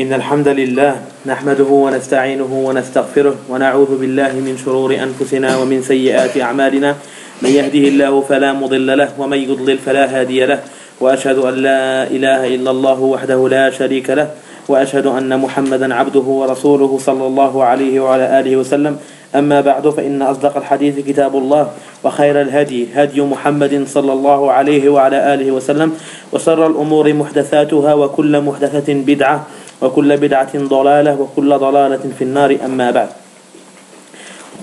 إن الحمد لله نحمده ونستعينه ونستغفره ونعوذ بالله من شرور أنفسنا ومن سيئات أعمالنا من يهده الله فلا مضل له ومن يضلل فلا هادي له وأشهد أن لا إله إلا الله وحده لا شريك له وأشهد أن محمدا عبده ورسوله صلى الله عليه وعلى آله وسلم أما بعد فإن أصدق الحديث كتاب الله وخير الهدي هدي محمد صلى الله عليه وعلى آله وسلم وشر الأمور محدثاتها وكل محدثة بدعة وكل بدعة ضلالة وكل ضلالة في النار أما بعد.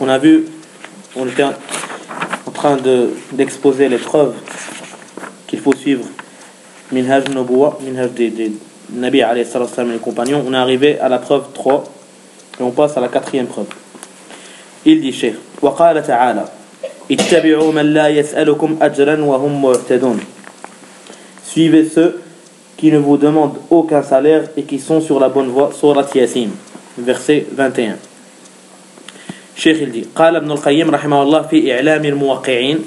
On a vu, on était en train d'exposer les preuves qu'il faut suivre Minhaj Nubuwa, Minhaj des Nabi alayhi salam et les compagnons. On est arrivé à la preuve 3 et on passe à la quatrième preuve. Il dit Cheikh وقال تعالى اتبعوا من لا يسألكم أجرا وهم مهتدون. Suivez ceux qui ne vous demandent aucun salaire et qui sont sur la bonne voie. Surat Yasin, verset 21. Cheikh il dit قال ابن القيم رحمه الله في إعلام الموقعين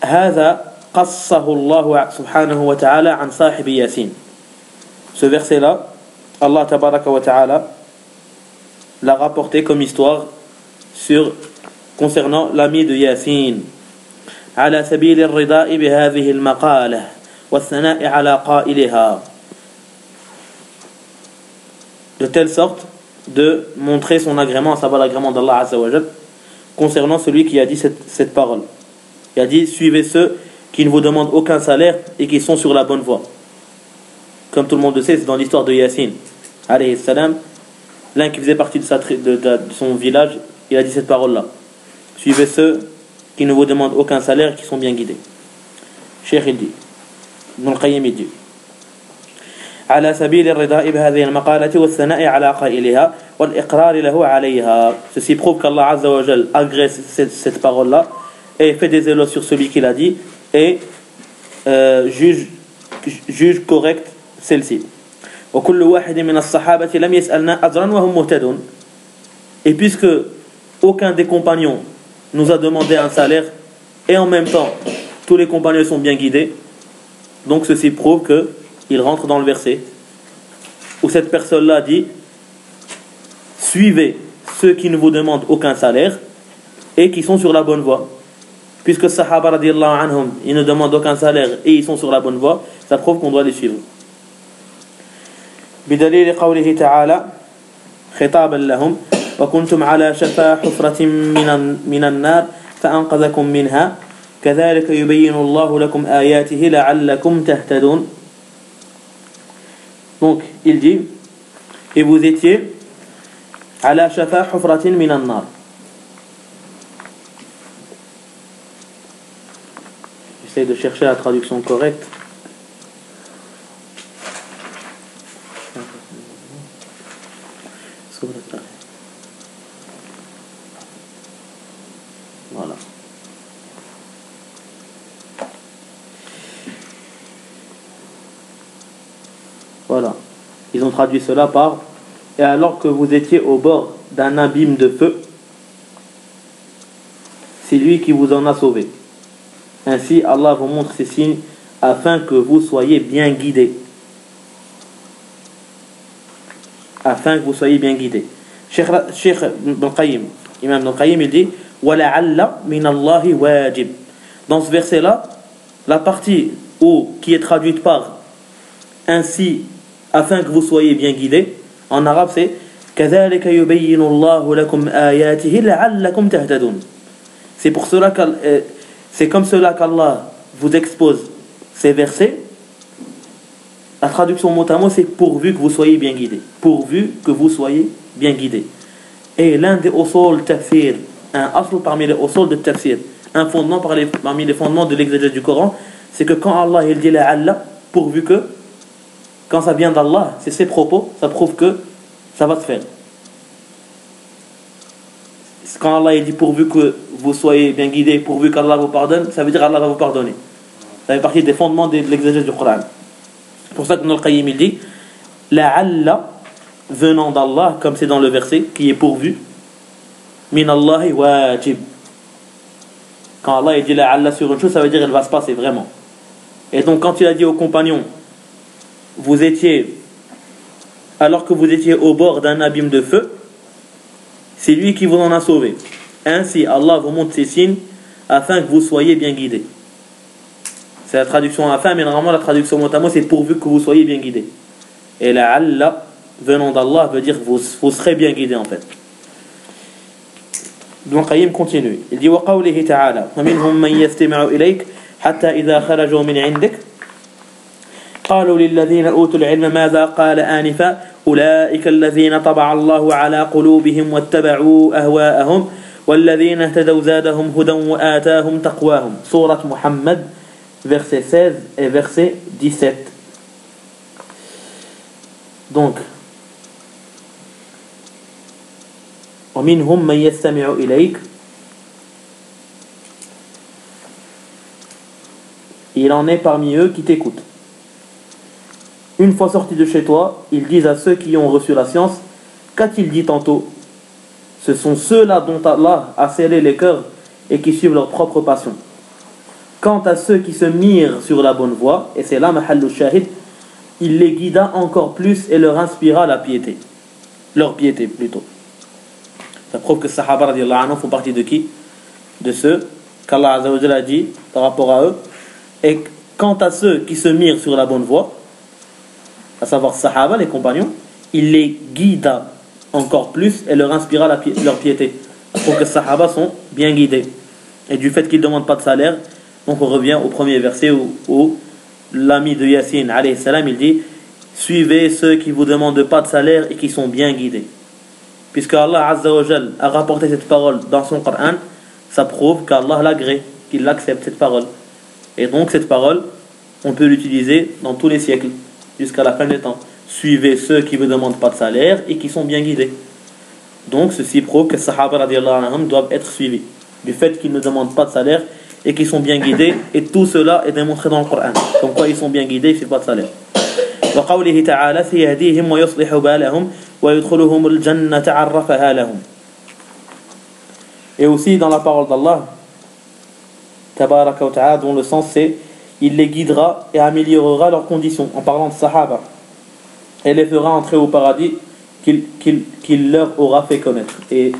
هذا قصه الله سبحانه وتعالى عن صاحب ياسين. Ce verset là, Allah tabaraka wa ta'ala l'a rapporté comme histoire concernant l'ami de Yasin. على سبيل الرضاء بهذه المقالة والثناء على قائلها, de telle sorte de montrer son agrément, à savoir l'agrément d'Allah Azza wa Jal, concernant celui qui a dit cette parole. Il a dit suivez ceux qui ne vous demandent aucun salaire et qui sont sur la bonne voie. Comme tout le monde le sait, c'est dans l'histoire de Yasin alayhi salam, l'un qui faisait partie de son village, il a dit cette parole là, suivez ceux qui ne vous demandent aucun salaire et qui sont bien guidés. Cheikh il dit, Ibn al-Qayyim il dit على سبيل الرضاء بهذه المقالة والثناء على قائلها والإقرار له عليها. Ceci prouve qu'Allah Azza wa Jal agrée cette parole là et fait des éloges sur celui qui l'a dit et juge correct celle-ci. وكل واحد من الصحابة لم يسألنا أجرا وهم مهتدون. Et puisque aucun des compagnons nous a demandé un salaire et en même temps tous les compagnons sont bien guidés, donc ceci prouve que il rentre dans le verset où cette personne-là dit suivez ceux qui ne vous demandent aucun salaire et qui sont sur la bonne voie. Puisque Sahaba radiyallahu anhum ils ne demandent aucun salaire et ils sont sur la bonne voie, ça prouve qu'on doit les suivre. بدليل قوله تعالى خطابا لهم وكنتم على شفا حفرة من النار فأنقذكم منها كذلك يبين الله لكم آياته لعلكم تهتدون. Donc il dit et vous étiez على شفا حفرة من النار. J'essaie de chercher la traduction correcte. Voilà. Voilà. Ils ont traduit cela par et alors que vous étiez au bord d'un abîme de feu, c'est lui qui vous en a sauvé. Ainsi, Allah vous montre ces signes afin que vous soyez bien guidés. Afin que vous soyez bien guidés. Cheikh Ibn Qayyim, Imam Ibn Qayyim, il dit وَلَعَلَّ مِنَ اللَّهِ وَاجِبْ. Dans ce verset-là, la partie qui est traduite par ainsi, afin que vous soyez bien guidés, en arabe c'est كَذَلِكَ يُبَيِّنُ اللَّهُ لَكُمْ آيَاتِهِ لَعَلَّكُمْ تَهْتَدُونَ. C'est pour cela c'est comme cela qu'Allah vous expose ces versets. La traduction mot à mot c'est pourvu que vous soyez bien guidés. Pourvu que vous soyez bien guidés. Et l'un des usul tafsir, un asl parmi les usul de tafsir, un fondement parmi les fondements de l'exégèse du Coran, c'est que quand Allah il dit la'alla, pourvu que, quand ça vient d'Allah, c'est ses propos, ça prouve que ça va se faire. Quand Allah il dit pourvu que vous soyez bien guidés, pourvu qu'Allah vous pardonne, ça veut dire Allah va vous pardonner. Ça fait partie des fondements de l'exégèse du Coran. C'est pour ça que Ibn al-Qayyim il dit la'alla, venant d'Allah, comme c'est dans le verset qui est pourvu, min Allahi wajib. Quand Allah il dit la'alla sur une chose, ça veut dire elle va se passer vraiment. Et donc quand il a dit aux compagnons vous étiez alors que vous étiez au bord d'un abîme de feu, c'est lui qui vous en a sauvé. Ainsi, Allah vous montre ces signes afin que vous soyez bien guidés. C'est la traduction afin, mais normalement la traduction mot à mot, c'est pourvu que vous soyez bien guidés. Et la Allah, venant d'Allah, veut dire que vous serez bien guidés en fait. Ibn Qayyim continue. Il dit وقوله تعالى ومنهم من يستمع إليك حتى إذا خرجوا من عندك قالوا للذين أوتوا العلم ماذا قال آنفا أولئك الذين طبع الله على قلوبهم واتبعوا أهواءهم والذين اهتدوا زادهم هدى وآتاهم تقواهم. Sourate Muhammad, verset 16 et verset 17. Donc, ومنهم من يستمع إليك, il en est parmi eux qui t'écoutent. Une fois sortis de chez toi, ils disent à ceux qui ont reçu la science, qu'a-t-il dit tantôt? Ce sont ceux-là dont Allah a scellé les cœurs et qui suivent leur propre passion. Quant à ceux qui se mirent sur la bonne voie, et c'est là Mahallu Shahid, il les guida encore plus et leur inspira la piété. Leur piété plutôt. Ça prouve que les Sahaba radiallahu anhu font partie de qui? De ceux qu'Allah Azza wa Jalla a dit par rapport à eux. Et quant à ceux qui se mirent sur la bonne voie, à savoir Sahaba, les compagnons, il les guida encore plus et leur inspira leur piété. Ça prouve que les Sahaba sont bien guidés. Et du fait qu'ils ne demandent pas de salaire, donc on revient au premier verset où l'ami de Yassine, alayhi salam, il dit suivez ceux qui ne vous demandent pas de salaire et qui sont bien guidés. Puisque Allah Azza wa Jal a rapporté cette parole dans son Coran, ça prouve qu'Allah l'agrée, qu'il accepte cette parole. Et donc cette parole, on peut l'utiliser dans tous les siècles, jusqu'à la fin des temps. Suivez ceux qui ne vous demandent pas de salaire et qui sont bien guidés. Donc ceci prouve que les Sahaba radiallahu anhum doivent être suivis. Du fait qu'ils ne demandent pas de salaire et qu'ils sont bien guidés, et tout cela est démontré dans le Coran. Comme quoi ils sont bien guidés, ils ne font pas de salaire. وقوله تعالى سيهديهم ويصلح بالهم ويدخلهم الجنة عرفها لهم. Et aussi dans la parole d'Allah Tabaraka wa Ta'ala, dont le sens c'est il les guidera et améliorera leurs conditions, en parlant de Sahaba, et les fera entrer au paradis qu'il leur aura fait connaître. Et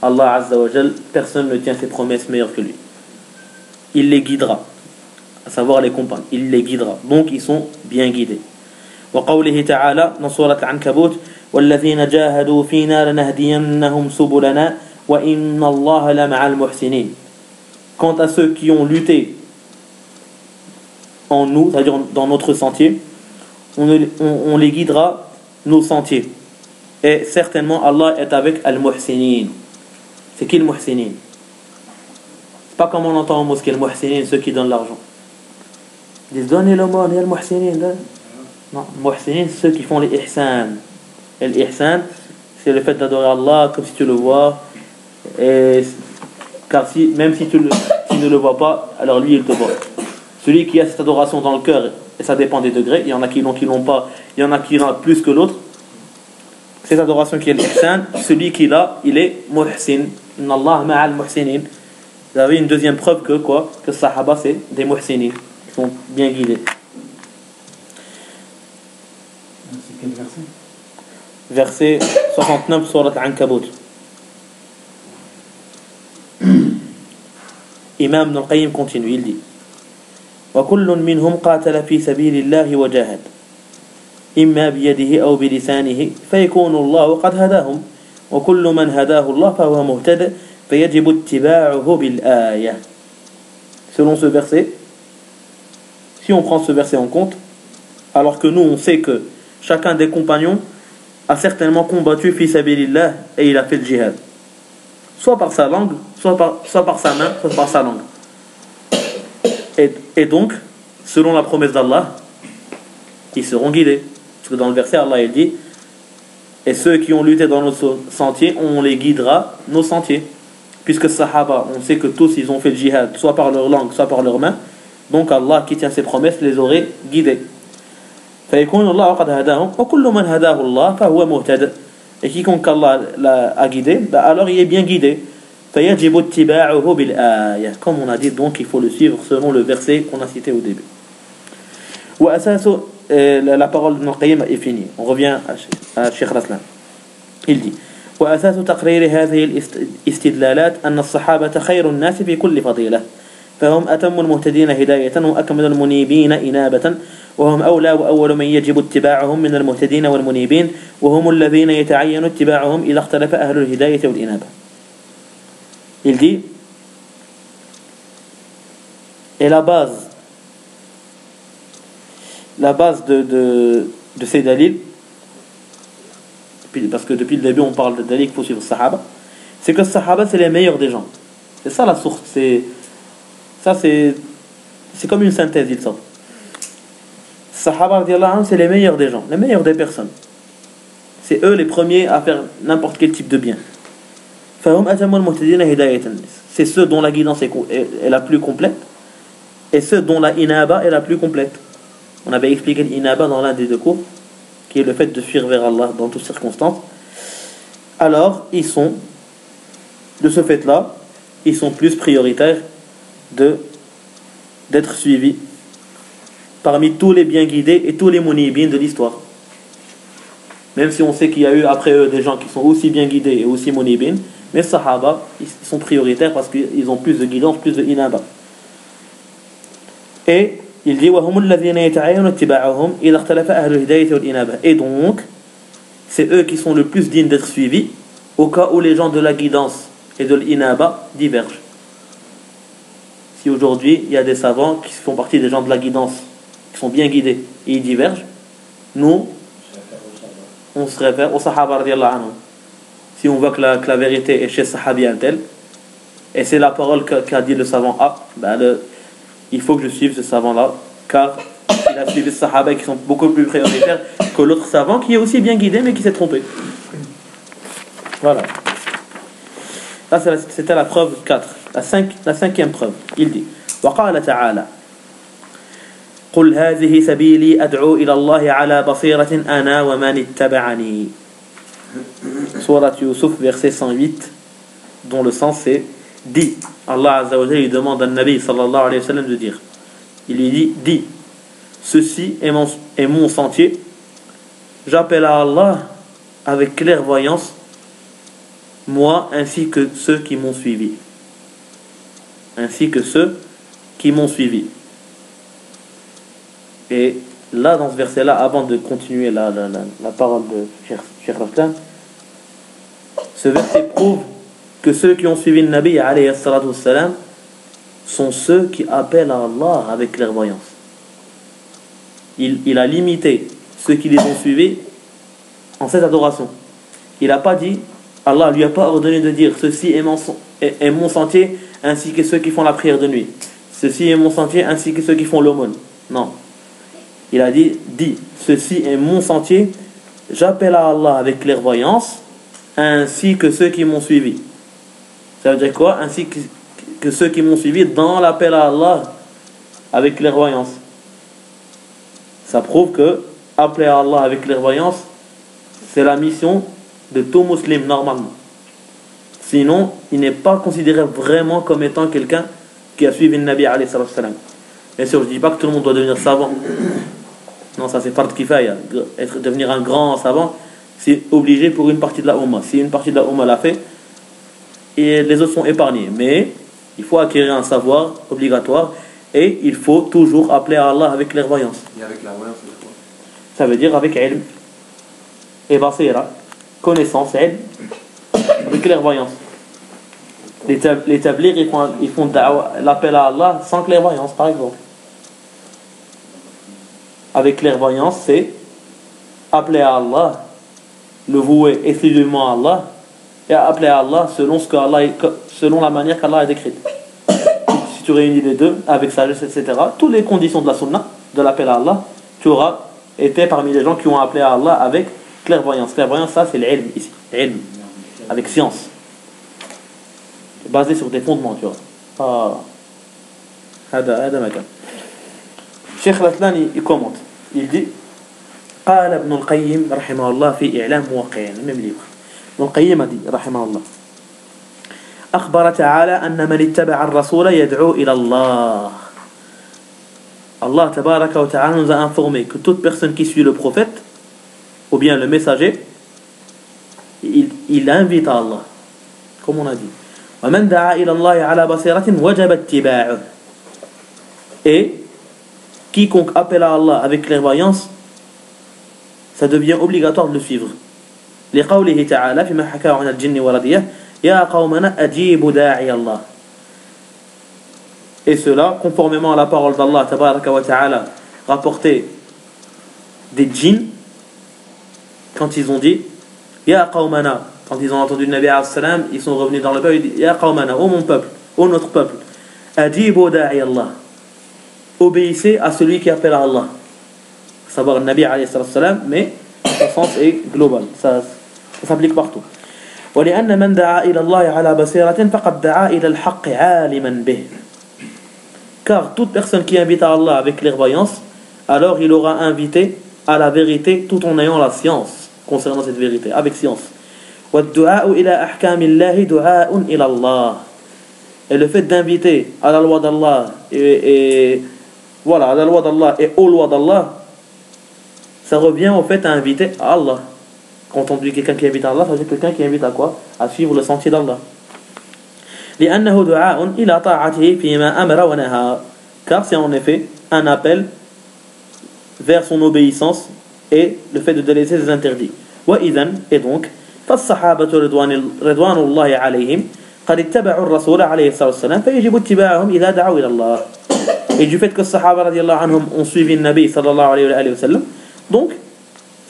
Allah Azza wa Jal, personne ne tient ses promesses meilleures que lui. Il les guidera, à savoir les compagnons, il les guidera, donc ils sont bien guidés. وقوله تعالى dans sourate Ankabut والذين جاهدوا فينا لنهدينهم سبلنا وإن الله لمع المحسنين. Quant à ceux qui ont lutté en nous, c'est-à-dire dans notre sentier, on les guidera nos sentiers. Et certainement Allah est avec al-muhsinin. C'est qui le muhsinin? C'est pas comme on entend en mosquée, le muhsinin, ceux qui donnent l'argent. Ils disent donnez l'aumône, il y a le muhsinin. Non, muhsinin, c'est ceux qui font les ihsan. Et l'ihsan, c'est le fait d'adorer Allah comme si tu le vois. Et, car même si tu ne le vois pas, alors lui il te voit. Celui qui a cette adoration dans le cœur, et ça dépend des degrés, il y en a qui l'ont pas, il y en a qui l'ont plus que l'autre. Cette adoration qui est l'ihsan, celui qui l'a, il est muhsin. Inna Allah ma'al muhsinin. Vous avez une deuxième preuve que quoi? Que Sahaba c'est des muhsinin, qui sont bien guidés. C'est quel verset? Verset 69, sourate Ankabut. Imam Ibn Qayyim continue, il dit وكل منهم قاتل في سبيل الله وجاهد إما بيده أو بلسانه فيكون الله قد هداهم وكل من هداه الله فهو مهتد فيجب اتباعه بالآية. Selon ce verset, si on prend ce verset en compte, alors que nous on sait que chacun des compagnons a certainement combattu fi sabilillah et il a fait le djihad, soit par sa langue, soit par sa main, soit par sa langue. Et donc, selon la promesse d'Allah, ils seront guidés. Parce que dans le verset, Allah il dit et ceux qui ont lutté dans nos sentiers, on les guidera nos sentiers. Puisque Sahaba, on sait que tous ils ont fait le djihad, soit par leur langue, soit par leurs mains. Donc Allah qui tient ses promesses les aurait guidés. فيكون الله قد هداهم وكل من هداه الله فهو مهتد. Et quiconque Allah a guidé, alors il est bien guidé. فيجب اتباعه بالآية. Comme on a dit, donc il faut le suivre selon le verset qu'on a cité au début. وأساس la parole de Ibn al-Qayyim est finie. On revient à Cheikh Raslan. Il dit وأساس تقرير هذه الاستدلالات أن الصحابة خير الناس في كل فضيلة فهم أتم المهتدين هداية وأكمل المنيبين إنابة وهم أولى وأول من يجب اتباعهم من المهتدين والمنيبين وهم الذين يتعين اتباعهم إذا اختلف أهل الهداية والإنابة. Il dit et la base de ces dalils, parce que depuis le début on parle de dalils qu'il faut suivre le sahaba, c'est que le sahaba c'est les meilleurs des gens. C'est ça la source, c'est comme une synthèse, il sort. Sahaba c'est les meilleurs des gens, les meilleurs des personnes. C'est eux les premiers à faire n'importe quel type de bien. C'est ceux dont la guidance est la plus complète et ceux dont la inaba est la plus complète. On avait expliqué l'inaba dans l'un des deux cours, qui est le fait de fuir vers Allah dans toutes circonstances. Alors, ils sont, de ce fait-là, ils sont plus prioritaires d'être suivis parmi tous les bien guidés et tous les munibins de l'histoire. Même si on sait qu'il y a eu après eux des gens qui sont aussi bien guidés et aussi munibins, mais les sahaba, ils sont prioritaires parce qu'ils ont plus de guidance, plus de inaba. Et il dit et donc c'est eux qui sont le plus dignes d'être suivis au cas où les gens de la guidance et de l'inaba divergent. Si aujourd'hui il y a des savants qui font partie des gens de la guidance qui sont bien guidés et ils divergent, nous on se réfère au sahaba radiyallahu anhu. Si on voit que la vérité est chez sahabi un tel et c'est la parole qu'a dit le savant A, il faut que je suive ce savant-là, car il a suivi les sahaba qui sont beaucoup plus prioritaires que l'autre savant qui est aussi bien guidé mais qui s'est trompé. Voilà. Là, c'était la preuve 4. La cinquième preuve. Il dit وقال تعالى قل هذه سبيلي أدعو إلى الله على بصيرة أنا ومن اتبعني. Surat Yusuf, verset 108, dont le sens est dit. Allah Azza wa Jalla lui demande à Nabi sallallahu alayhi wa sallam de dire. Il lui dit, dis, ceci est mon sentier, j'appelle à Allah avec clairvoyance, moi ainsi que ceux qui m'ont suivi. Ainsi que ceux qui m'ont suivi. Et là, dans ce verset-là, avant de continuer la parole de Cheikh Raslan, ce verset prouve que ceux qui ont suivi le Nabi alayhi salatu wassalam sont ceux qui appellent à Allah avec clairvoyance. Il a limité ceux qui les ont suivis en cette adoration. Il n'a pas dit, Allah lui a pas ordonné de dire ceci est mon sentier ainsi que ceux qui font la prière de nuit. Ceci est mon sentier ainsi que ceux qui font l'aumône. Non. Il a dit, ceci est mon sentier, j'appelle à Allah avec clairvoyance ainsi que ceux qui m'ont suivi. Ça veut dire quoi? Ainsi que ceux qui m'ont suivi dans l'appel à Allah avec clairvoyance. Ça prouve que appeler à Allah avec clairvoyance, c'est la mission de tout musulman normalement. Sinon, il n'est pas considéré vraiment comme étant quelqu'un qui a suivi le Nabi alayhi salam. Bien sûr, je ne dis pas que tout le monde doit devenir savant. Non, ça c'est fard kifaya. Devenir un grand savant, c'est obligé pour une partie de la Ummah. Si une partie de la Ummah l'a fait, et les autres sont épargnés. Mais il faut acquérir un savoir obligatoire et il faut toujours appeler à Allah avec clairvoyance. Et avec la voyance, c'est quoi? Ça veut dire avec ilm et basira, connaissance, ilm, avec clairvoyance. Les tablir, ils font l'appel à Allah sans clairvoyance, par exemple. Avec clairvoyance, c'est appeler à Allah, le vouer exclusivement à Allah, et appeler à Allah selon la manière qu'Allah a décrite. Si tu réunis les deux, avec sagesse, etc., toutes les conditions de la sunna, de l'appel à Allah, tu auras été parmi les gens qui ont appelé à Allah avec clairvoyance. Clairvoyance, ça c'est l'ilm ici, l'ilm, avec science. Basé sur des fondements, tu vois. هذا مكان. Cheikh Raslan il commente. Il dit قال ابن القيم رحمه الله في إعلام موقعين même livre. ابن القيم dit رحمه الله أخبر تعالى أن من اتبع الرسول يدعو إلى الله. Allah tabaraka wa ta'ala nous a informé que toute personne qui suit le prophète, ou bien le messager, il invite à Allah. Comme on a dit. وَمَنْ دَعَا إِلَى اللَّهِ عَلَى بَصِيرَةٍ وَجَبَ اتِّبَاعُهُ. Et quiconque appelle à Allah avec clairvoyance, ça devient obligatoire de le suivre. لقوله تعالى فيما حكاه عن الجن ورديه يا قومنا أجيبوا داعي الله. Et cela, conformément à la parole d'Allah tabaraka wa ta'ala rapportée des djinns, quand ils ont dit Ya qawmana, quand ils ont entendu le Nabi alayhi salam, ils sont revenus dans le peuple, ils disent Ya qawmana, ô mon peuple, ô notre peuple, ajibu da'i Allah, obéissez à celui qui appelle à Allah. Savoir le Nabi alayhi salam, mais son sens est global, ça s'applique partout. ولأن من دعا إلى الله على بصيرة فقد دعا إلى الحق عالما به. Car toute personne qui invite à Allah avec clairvoyance, alors il aura invité à la vérité tout en ayant la science concernant cette vérité, avec science. وَالدُّعَاءُ إِلَى أَحْكَامِ اللَّهِ دُعَاءٌ إِلَى اللَّهِ. Et le fait d'inviter à la loi d'Allah voilà, à la loi d'Allah et aux lois d'Allah, ça revient au fait à inviter à Allah. Quand on dit quelqu'un qui invite à Allah, ça veut dire quelqu'un qui invite à quoi? À suivre le sentier d'Allah. لأنه دعاء إلى طاعته فيما أمر ونهى. Car c'est en effet un appel vers son obéissance et le fait de délaisser les interdits. وإذن, et donc فالصحابة رضوان الله عليهم قد اتبعوا الرسول عليه الصلاة والسلام فيجب اتباعهم إذا دعوا إلى الله. Et du fait que les Sahaba radiallahu anhum ont suivi le Nabi sallallahu alayhi wa sallam, donc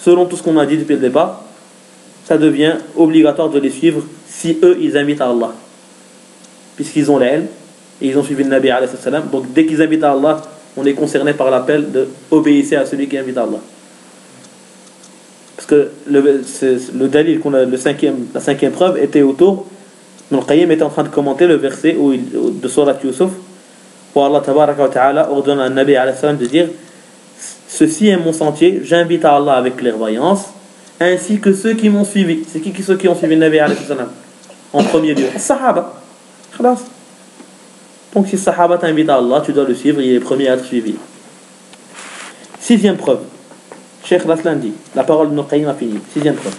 selon tout ce qu'on a dit depuis le départ, ça devient obligatoire de les suivre si eux ils invitent à Allah, puisqu'ils ont l'ilm et ils ont suivi le Nabi alayhi salam. Donc dès qu'ils invitent à Allah, on est concerné par l'appel de obéir à celui qui invite à Allah. Parce que le dalil qu'on a, la cinquième preuve était autour. Ibn al-Qayyim était en train de commenter le verset de Surat Yusuf où Allah tabaraka wa ta'ala ordonne à Nabi alayhi salam de dire: ceci est mon sentier, j'invite à Allah avec clairvoyance, ainsi que ceux qui m'ont suivi. C'est qui ceux qui ont suivi le Nabi alayhi salam en premier lieu? Les Sahaba. Khalas. Donc si le Sahaba t'invite à Allah, tu dois le suivre, il est le premier à être suivi. Sixième preuve. Cheikh Raslan dit, la parole de Ibn Qayyim a fini. Sixième preuve.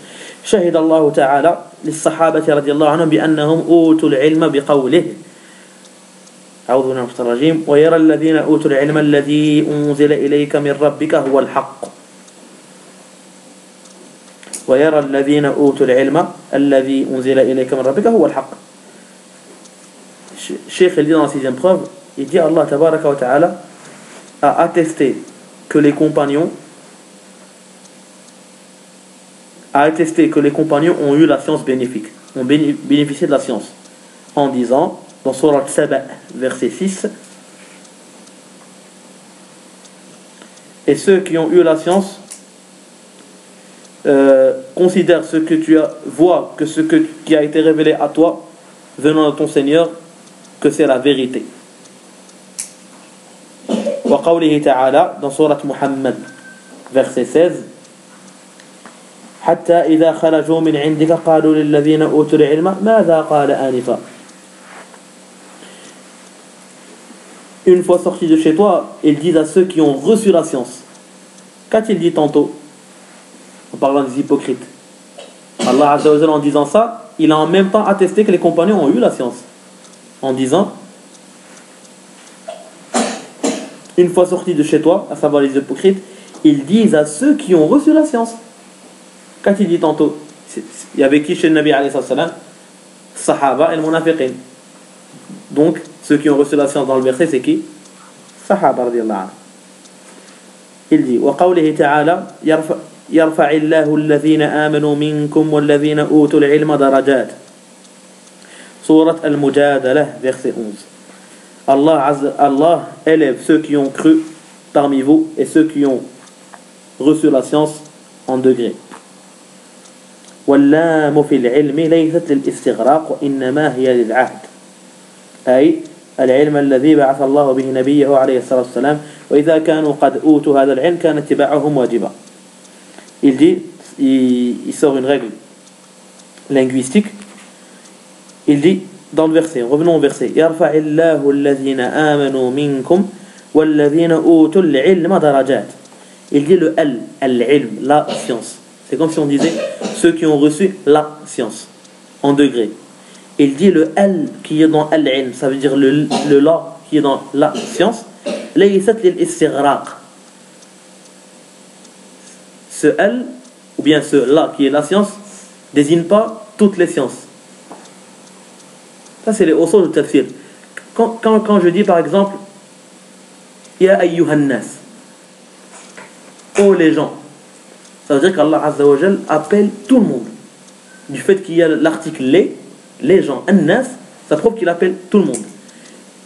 شهد الله تعالى للصحابة رضي الله عنهم بأنهم أوتوا العلم بقوله أعوذ بالله من الشيطان الرجيم ويرى الذين أوتوا العلم الذي أنزل إليك من ربك هو الحق ويرى الذين أوتوا العلم الذي أنزل إليك من ربك هو الحق. Cheikh il dit dans la sixième preuve, il dit Allah tabaraka wa ta'ala a attesté que les compagnons ont eu la science bénéfique, ont bénéficié de la science, en disant dans Surat Saba verset 6, et ceux qui ont eu la science considèrent ce que tu vois que ce qui a été révélé à toi venant de ton Seigneur, que c'est la vérité. Wa qawlihi ta'ala dans Surat Muhammad verset 16, حتى إذا خرجوا من عندك قالوا للذين أوتوا العلم ماذا قال آنفا. Une fois sortis de chez toi, ils disent à ceux qui ont reçu la science. Qu'a-t-il dit tantôt en parlant des hypocrites? Allah Azza wa Jalla, en disant ça, il a en même temps attesté que les compagnons ont eu la science, en disant une fois sortis de chez toi, à savoir les hypocrites, ils disent à ceux qui ont reçu la science. Qu'a-t-il dit tantôt? Il y avait qui chez le Nabi alayhi salam? Sahaba et le munafiqin. Donc ceux qui ont reçu la science dans le verset, c'est qui? Sahaba radiyallahu anhu. Il dit wa qawlihi ta'ala yarfa'illahu alladhina amanu minkum walladhina utul ilma darajat. Surat al-Mujadalah verset 11. Allah élève ceux qui ont cru parmi vous et ceux qui ont reçu la science en degrés. واللام في العلم ليست للاستغراق وإنما هي للعهد أي العلم الذي بعث الله به نبيه عليه الصلاة والسلام وإذا كانوا قد أوتوا هذا العلم كان اتباعهم واجبا. Il dit, il sort une règle linguistique. Il dit dans le verset, revenons au verset, يرفع الله الذين آمنوا منكم وَالَّذِينَ أُوتُوا الْعِلْمَ دَرَجَاتٍ. Il dit le al-ilm, la science. C'est comme si on disait ceux qui ont reçu la science, en degrés. Il dit le al qui est dans al-ilm, ça veut dire le la qui est dans la science. لَيْسَتْ لِلْإِسْتِغْرَاقِ. Ce al, ou bien ce la qui est la science, désigne pas toutes les sciences. Ça c'est les usul de tafsir. Quand je dis par exemple Ya ayyuhan nas, oh les gens, ça veut dire qu'Allah Azza wa Jal appelle tout le monde. Du fait qu'il y a l'article les gens, an-nas, ça prouve qu'il appelle tout le monde.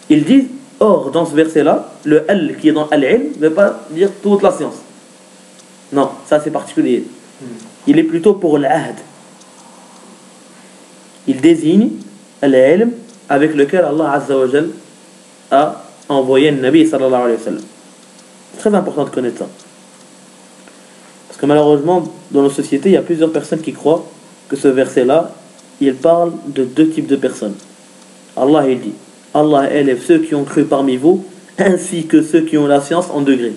Il dit, or dans ce verset là, le al qui est dans al-ilm ne veut pas dire toute la science. Non, ça c'est particulier. Il est plutôt pour l'ahd. Il désigne al-ilm avec lequel Allah Azza wa Jal a envoyé le Nabi sallallahu alayhi wa sallam. C'est très important de connaître ça. Parce que malheureusement, dans nos sociétés, il y a plusieurs personnes qui croient que ce verset-là, il parle de deux types de personnes. Allah, il dit, Allah élève ceux qui ont cru parmi vous, ainsi que ceux qui ont la science en degrés.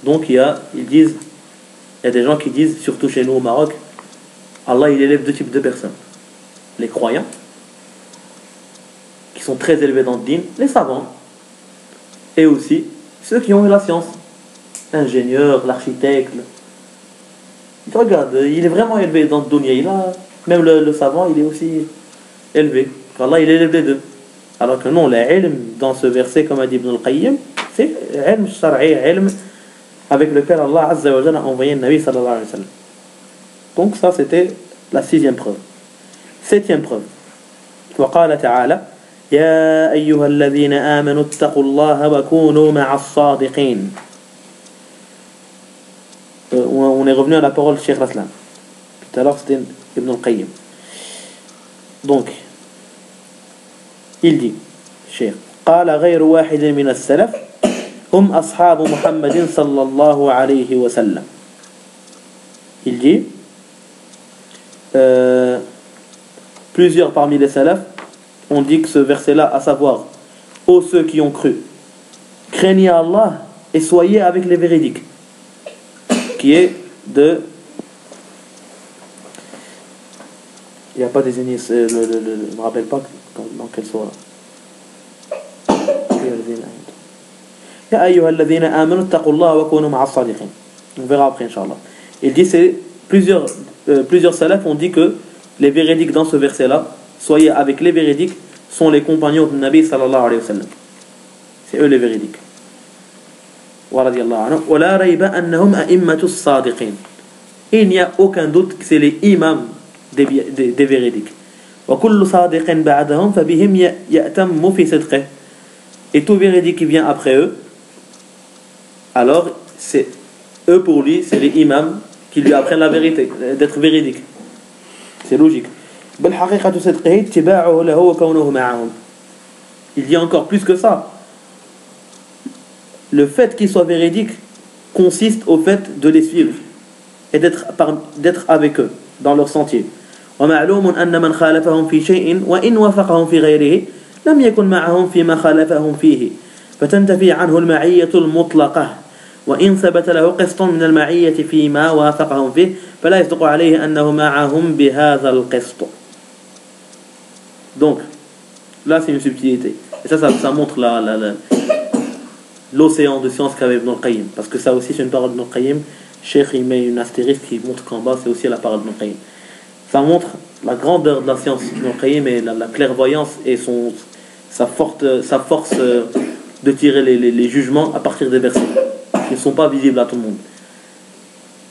Donc il y a des gens qui disent, surtout chez nous au Maroc, Allah il élève deux types de personnes. Les croyants, qui sont très élevés dans le dîn, les savants, et aussi ceux qui ont eu la science, l'ingénieur, l'architecte. Regarde, il est vraiment élevé dans le dunya, même le savant, il est aussi élevé. Allah il élève les deux. Alors que non, l'ilm, dans ce verset, comme a dit Ibn al-Qayyim, c'est ilm shar'i, ilm avec lequel Allah Azza wa Jalla a envoyé le Nabi sallallahu alayhi wa sallam. Donc ça c'était la sixième preuve. Septième preuve. وقال تعالى يا أيها الذين آمنوا اتقوا الله وكونوا مع الصادقين. On est revenu à la parole de Cheikh Raslan. Tout à l'heure c'était Ibn al-Qayyim. Donc il dit Cheikh قال غير واحد من السلف هم أصحاب محمد صلى الله عليه وسلم. Il dit plusieurs parmi les salafs ont dit que ce verset-là, à savoir ô ceux qui ont cru, craignez Allah et soyez avec les véridiques, qui est de, il n'y a pas désigné je ne me rappelle pas dans quelle sourate. Ya ayyuha alladhina amanu taqullaha wa kunu ma'as sadiqin. On verra après inchallah. Il dit c'est plusieurs salafs ont dit que les véridiques dans ce verset-là, soyez avec les véridiques, sont les compagnons du Nabi sallallahu alayhi wa sallam. C'est eux les véridiques. Wa radiyallahu anhu. Wa la rayba annahum a'immatus sadiqin. Il n'y a aucun doute que c'est les imams des véridiques. Wa kullu sadiqin ba'dahum fa bihim ya'tammu fi sidqihi. Et tout véridique qui vient après eux, alors c'est eux pour lui, c'est les imams qui lui apprennent la vérité, d'être véridique. C'est logique. Il dit encore plus que ça. Le fait qu'ils soient véridiques consiste au fait de les suivre et d'être avec eux dans leur sentier. لم يكن معهم فيما خالفهم فيه فتنتفي عنه المعية المطلقة وإن ثبت له قسط من المعية فيما وافقهم فيه فلا يصدق عليه أنه معهم بهذا القسط. Donc là c'est une subtilité et ça montre l'océan de science qu'avait Ibn al-Qayyim, parce que ça aussi c'est une parole d'Ibn al-Qayyim. Cheikh il met une astérisque qui montre qu'en bas c'est aussi la parole d'Ibn al-Qayyim. Ça montre la grandeur de la science Ibn al-Qayyim et la clairvoyance et sa force de tirer les jugements à partir des versets qui ne sont pas visibles à tout le monde.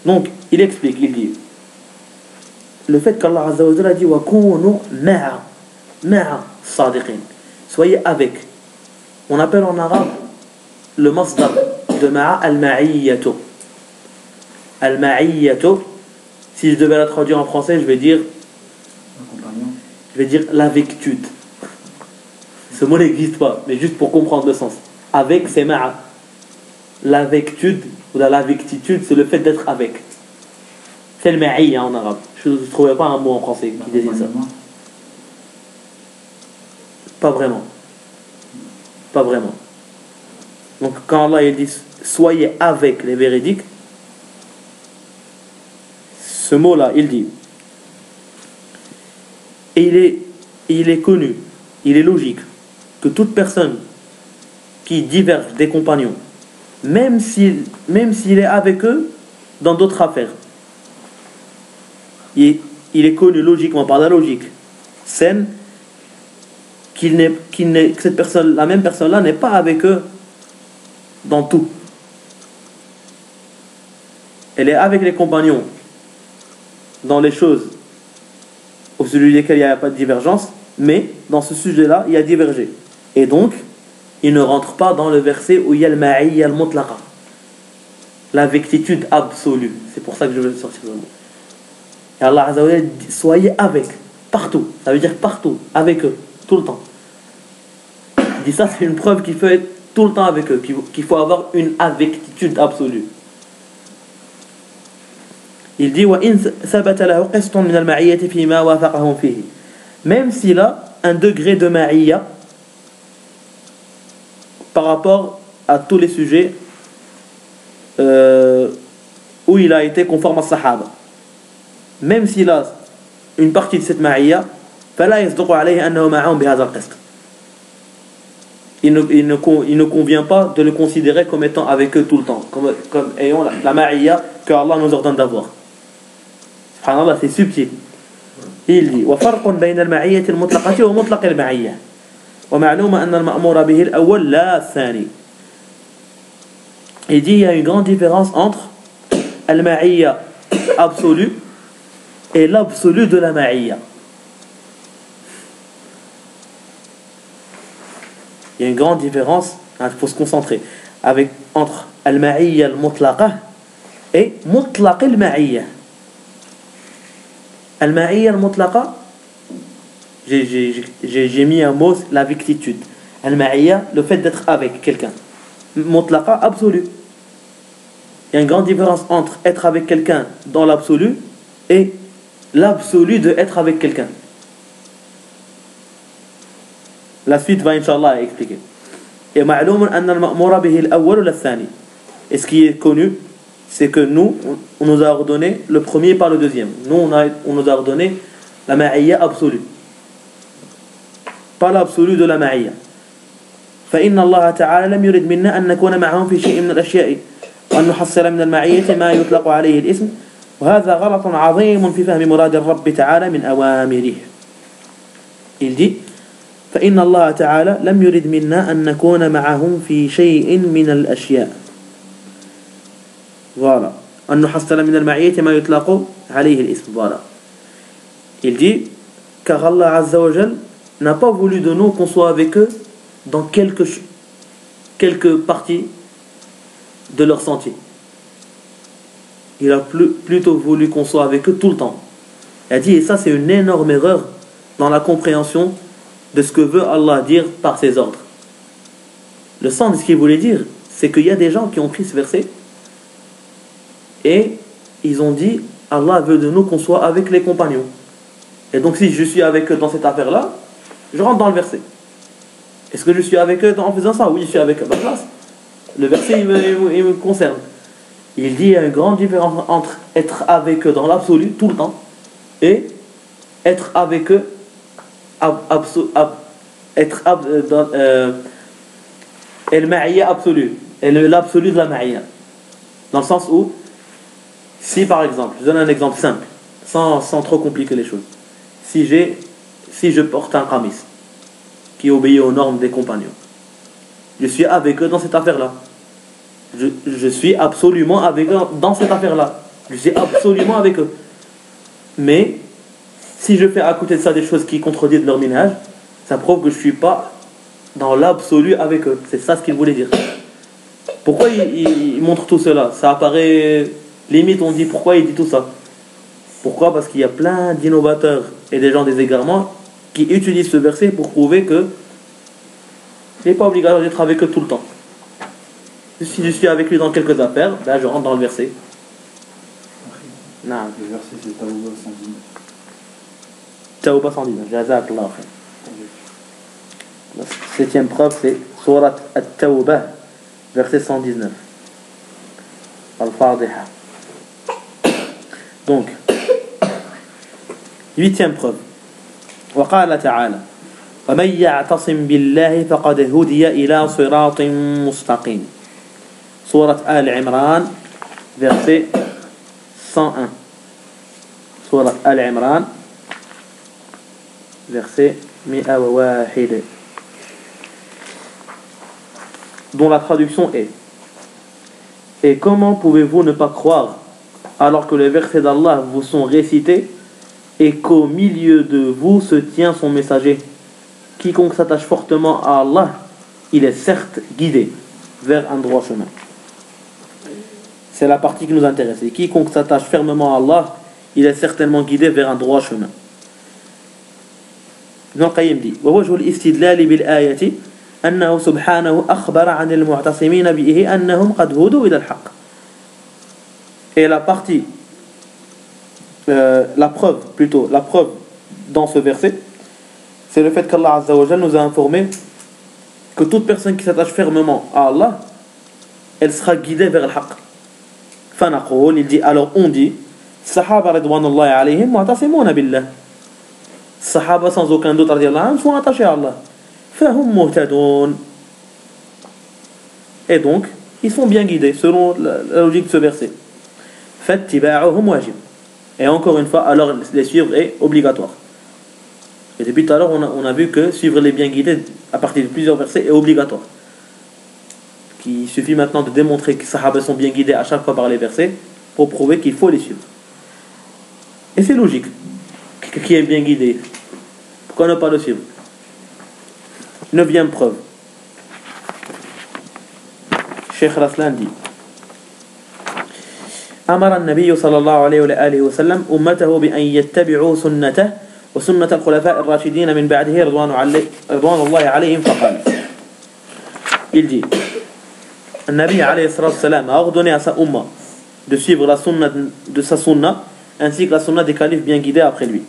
Donc il explique, il dit le fait qu'Allah Azza wa Jalla dit wa kunu ma'a sadiqin, soyez avec, on appelle en arabe le masdar de ma'a al-ma'iyyatu. Al-ma'iyyatu, si je devais la traduire en français, je vais dire l'avectude. Ce mot n'existe pas, mais juste pour comprendre le sens. Avec, c'est ma'a. L'avectude ou l'avectitude, c'est le fait d'être avec. C'est le ma'iyya en arabe. Je ne trouvais pas un mot en français qui désigne ça. Pas vraiment. Donc quand Allah il dit soyez avec les véridiques, ce mot-là, il dit, et il est connu, il est logique que toute personne qui diverge des compagnons, même s'il est avec eux dans d'autres affaires, il est connu logiquement par la logique saine que cette personne, la même personne-là n'est pas avec eux dans tout. Elle est avec les compagnons dans les choses au sujet desquelles il n'y a pas de divergence, mais dans ce sujet-là, il y a divergé. Et donc, il ne rentre pas dans le verset où il y a le ma'iyya al-mutlaqa, la vectitude absolue. C'est pour ça que je veux sortir le mot. Et Allah Azza wa Jalla dit soyez avec, partout. Ça veut dire partout, avec eux, tout le temps. Il dit ça, c'est une preuve qu'il faut être tout le temps avec eux, qu'il faut avoir une avectitude absolue. Il dit même s'il a un degré de ma'iyya par rapport à tous les sujets où il a été conforme à Sahaba, même s'il a une partie de cette ma'iyya, il ne convient pas de le considérer comme étant avec eux tout le temps, comme ayant la ma'iyya que Allah nous ordonne d'avoir. Subhanallah, c'est subtil. Il dit وفرق بين المعية المطلقة ومطلق المعية ومعلوم أن المأمور به الأول لا الثاني. Il dit il y a une grande différence entre al-ma'iyya absolue et l'absolu de la ma'iyya. Il y a une grande différence, il faut se concentrer, entre al-ma'iyya al-mutlaqa et mutlaq al-ma'iyya. Al-ma'iyya al-mutlaqa, j'ai mis un mot, la victitude. Al-ma'iyya, le fait d'être avec quelqu'un. Mutlaqa, absolu. Il y a une grande différence entre être avec quelqu'un dans l'absolu et l'absolu de être avec quelqu'un. La suite va Inch'Allah expliquer. Et ma'loum anna al-ma'mura bihi al-awwal la thani. Et ce qui est connu, c'est que nous, on nous a ordonné le premier par le deuxième. Nous, on nous a ordonné la ma'iyya absolue. Pas l'absolu de la ma'iyya. فإن الله تعالى لم يرد منا أن نكون معهم في شيء من الأشياء وأن نحصل من المعية ما يطلق عليه الاسم وهذا غلط عظيم في فهم مراد الرب تعالى من أوامره. Il dit فإن الله تعالى لم يرد منا أن نكون معهم في شيء من الأشياء. Voilà. أن نحصل من المعية ما يطلق عليه الاسم. Voilà. Il dit car Allah Azza wa Jal n'a pas voulu de nous qu'on soit avec eux dans quelques parties de leur sentier. Il a plutôt voulu qu'on soit avec eux tout le temps. Il a dit, et ça c'est une énorme erreur dans la compréhension de ce que veut Allah dire par ses ordres. Le sens de ce qu'il voulait dire, c'est qu'il y a des gens qui ont pris ce verset et ils ont dit, Allah veut de nous qu'on soit avec les compagnons. Et donc si je suis avec eux dans cette affaire-là, je rentre dans le verset. Est-ce que je suis avec eux en faisant ça? Oui, je suis avec eux. À ma place. Le verset, il me concerne. Il dit qu'il y a une grande différence entre être avec eux dans l'absolu, tout le temps, et être avec eux, et le ma'iyya absolu, et l'absolu de la ma'iyya. Dans le sens où, si par exemple, je donne un exemple simple, sans trop compliquer les choses. Si je porte un qamis qui obéit aux normes des compagnons, je suis avec eux dans cette affaire-là. Je suis absolument avec eux dans cette affaire-là. Je suis absolument avec eux. Mais si je fais à côté de ça des choses qui contredisent leur minhaj, ça prouve que je ne suis pas dans l'absolu avec eux. C'est ça ce qu'il voulait dire. Pourquoi il montre tout cela? Ça apparaît limite, on dit pourquoi il dit tout ça. Pourquoi? Parce qu'il y a plein d'innovateurs et des gens des égarements qui utilisent ce verset pour prouver que il n'est pas obligatoire d'être avec eux tout le temps. Si je suis avec lui dans quelques affaires, ben je rentre dans le verset. Non. Le verset c'est Tawbah 119. Tawbah 119, jazakallah khair. La septième preuve c'est Surat At-Tawbah, verset 119. Al-Fatiha. Donc, 8e preuve. وقال تعالى ومن يعتصم بالله فقد هدي إلى صراط مستقيم. Sourate Al-Imran, verset 101. Sourate Al-Imran, verset 101, dont la traduction est: et comment pouvez-vous ne pas croire alors que les versets d'Allah vous sont récités et qu'au milieu de vous se tient son messager? Quiconque s'attache fortement à Allah, il est certes guidé vers un droit chemin. C'est la partie qui nous intéresse. Et quiconque s'attache fermement à Allah, il est certainement guidé vers un droit chemin. Ibn al-Qayyim dit: ووجه الاستدلال بالآية أنه سبحانه أخبر عن المعتصمين به أنهم قد هدوا إلى الحق. Et la partie, la preuve dans ce verset, c'est le fait qu'Allah Azza wa Jal nous a informé que toute personne qui s'attache fermement à Allah, elle sera guidée vers le haqq. Fanaqul, il dit, alors on dit, Sahaba ridwanullahi alayhim mu'tasimuna billah. Sahaba sans aucun doute radiyallahu anhum sont attachés à Allah. Fahum muhtadun. Et donc, ils sont bien guidés selon la logique de ce verset. Fattiba'uhum wajib. Et encore une fois, alors les suivre est obligatoire. Et depuis tout à l'heure, on a vu que suivre les bien guidés à partir de plusieurs versets est obligatoire. Il suffit maintenant de démontrer que les Sahaba sont bien guidés à chaque fois par les versets pour prouver qu'il faut les suivre. Et c'est logique. Qui est bien guidé, pourquoi ne pas le suivre? 9e preuve. Cheikh Raslan dit: أمر النبي صلى الله عليه وآله وسلم أمته بأن يتبعوا سنته وسنة الخلفاء الراشدين من بعده رضوان الله عليهم فقال. Il dit: le Nabi alayhi salam a ordonné à sa umma de suivre la sunna de sa sunna ainsi que la sunna des califes bien guidés après lui,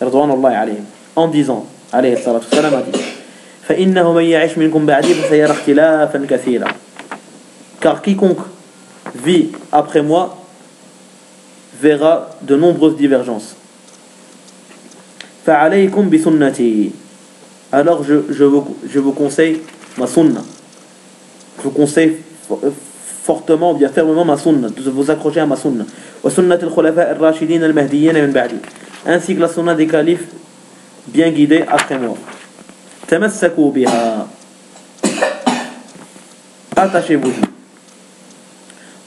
radwanullahi alayhim, en disant, alayhi salam a dit: فإنه من يعش منكم بعدي فسيرى اختلافا كثيرا. Car quiconque vit après moi verra de nombreuses divergences. فعليكم بسنتي. Alors je vous conseille ma sunna. Je vous conseille fortement ou bien fermement ma sunna, de vous accrocher à ma sunna. Wa sunnat al-khulafa ar-rashidin al-mahdiyyin min ba'di. Ainsi que la sunna des califes bien guidés après moi. Tamassaku biha. Attachez-vous-y.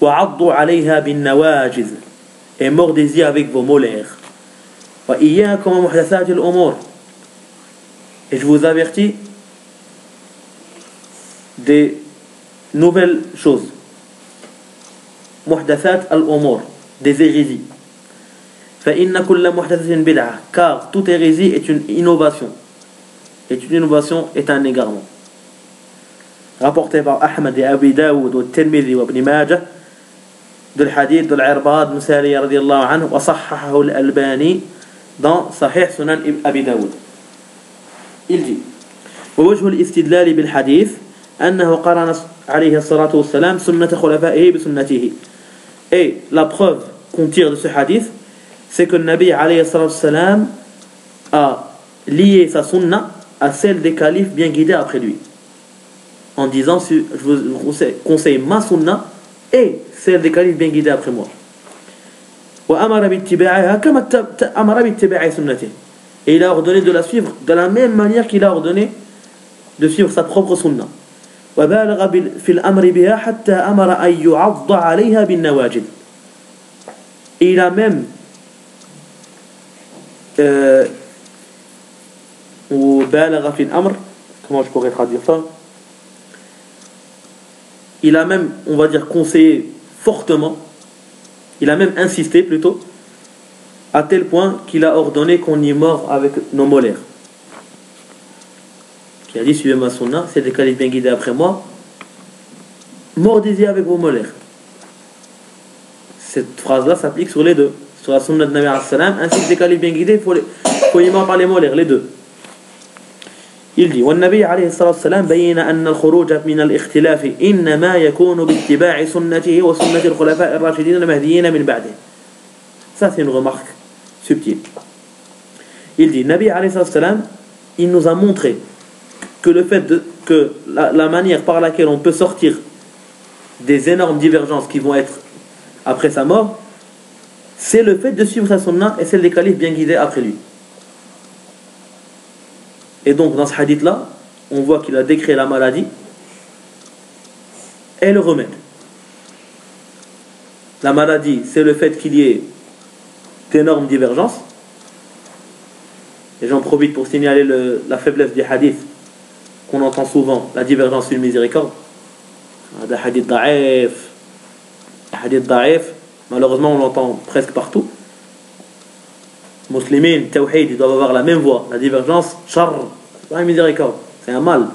Wa 'addu 'alayha bin nawajiz. Et mordez-y avec vos molaires. Wa iyyakum muhdathat al-umur. Et je vous avertis des nouvelles choses. Muhdathat al-umur, des hérésies. فإن كل محدثة بدعة, car toute hérésie est une innovation. Et une innovation est un égarement. Rapporté par Ahmad et Abi Daoud, Tirmidhi et Ibn Majah, de l'hadith de l'Irbad ibn Sariya radiyallahu anhu, wa sahhahahu al-Albani dans Sahih Sunan Abi Daoud. Il dit: ووجه الاستدلال بالحديث أنه قرن عليه الصلاة والسلام سنة خلفائه بسنته. Et la preuve qu'on tire de ce hadith, c'est que le Nabi alayhi salam a lié sa sunna à celle des califes bien guidés après lui, en disant: je vous conseille ma sunna et celle des califes bien guidés après moi. وأمر باتباعها كما أمر باتباع سنته. Et il a ordonné de la suivre de la même manière qu'il a ordonné de suivre sa propre sunna. وبالغ في الأمر بها حتى أمر أن يعض عليها بالنواجذ. Et il a même وبالغ في الأمر, comment je pourrais traduire ça? Il a même, on va dire, conseillé fortement, il a même insisté plutôt, à tel point qu'il a ordonné qu'on y mord avec nos molaires. Il a dit: suivez ma sunna, c'est des califes bien guidés après moi, mordez-y avec vos molaires. Cette phrase-là s'applique sur les deux, sur la sunna de Nabi alayhi salam ainsi que des califes bien guidés, il faut y mordre par les molaires, les deux. Il dit والنبي عليه الصلاة والسلام بين أن الخروج من الاختلاف إنما يكون باتباع سنته وسنة الخلفاء الراشدين المهديين من بعده. Ça c'est une remarque subtile. Il dit Nabi alayhi salam, il nous a montré que le fait que la manière par laquelle on peut sortir des énormes divergences qui vont être après sa mort, c'est le fait de suivre sa sunna et celle des califes bien guidés après lui. Et donc dans ce hadith là, on voit qu'il a décrit la maladie et le remède. La maladie, c'est le fait qu'il y ait d'énormes divergences. Et j'en profite pour signaler la faiblesse du hadith qu'on entend souvent, la divergence sur miséricorde. Des hadiths da'if. Les hadiths da'if, malheureusement on l'entend presque partout. Muslimin, tawhid, ils doivent avoir la même voix. La divergence, char, c'est pas une miséricorde, c'est un mal.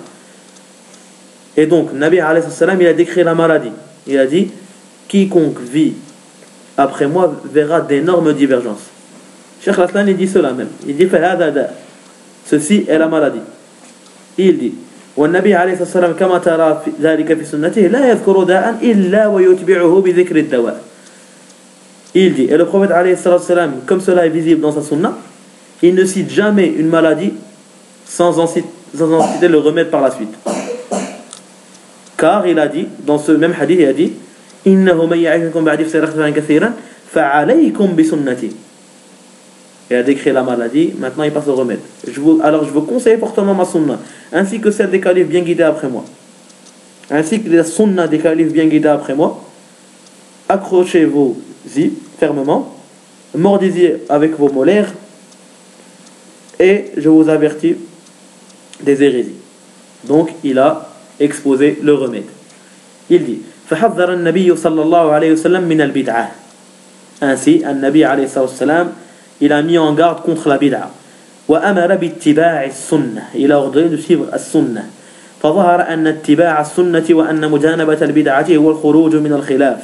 Et donc, Nabi alayhi salam, il a décrit la maladie. Il a dit, quiconque vit après moi verra d'énormes divergences. Cheikh Laslan, il dit cela même. Il dit, ceci est la maladie. Il dit, والنبي عليه الصلاة والسلام كما ترى ذلك في سنته لا يذكر داء إلا ويتبعه بذكر الدواء. Il dit, et le prophète alayhi salam, comme cela est visible dans sa sunna, il ne cite jamais une maladie sans en citer le remède par la suite. Car il a dit, dans ce même hadith, il a dit إنه من يعيش منكم بعدي فسيرى اختلافا كثيرا فعليكم بسنتي. Il a décrit la maladie, maintenant il passe au remède. Alors je vous conseille fortement ma sunna, ainsi que celle des califes bien guidés après moi. Ainsi que la sunna des califes bien guidés après moi. Accrochez-vous-y fermement, mordez-y avec vos molaires, et je vous avertis des hérésies. Donc il a exposé le remède. Il dit فحذر النبي صلى الله عليه وسلم من البدعة. Ainsi, النبي عليه الصلاة والسلام, il a mis en garde contre la bid'a. وأمر باتباع السنة. Il a ordonné de suivre السنة. فظهر أن اتباع السنة وأن مجانبة البدعة هو الخروج من الخلاف.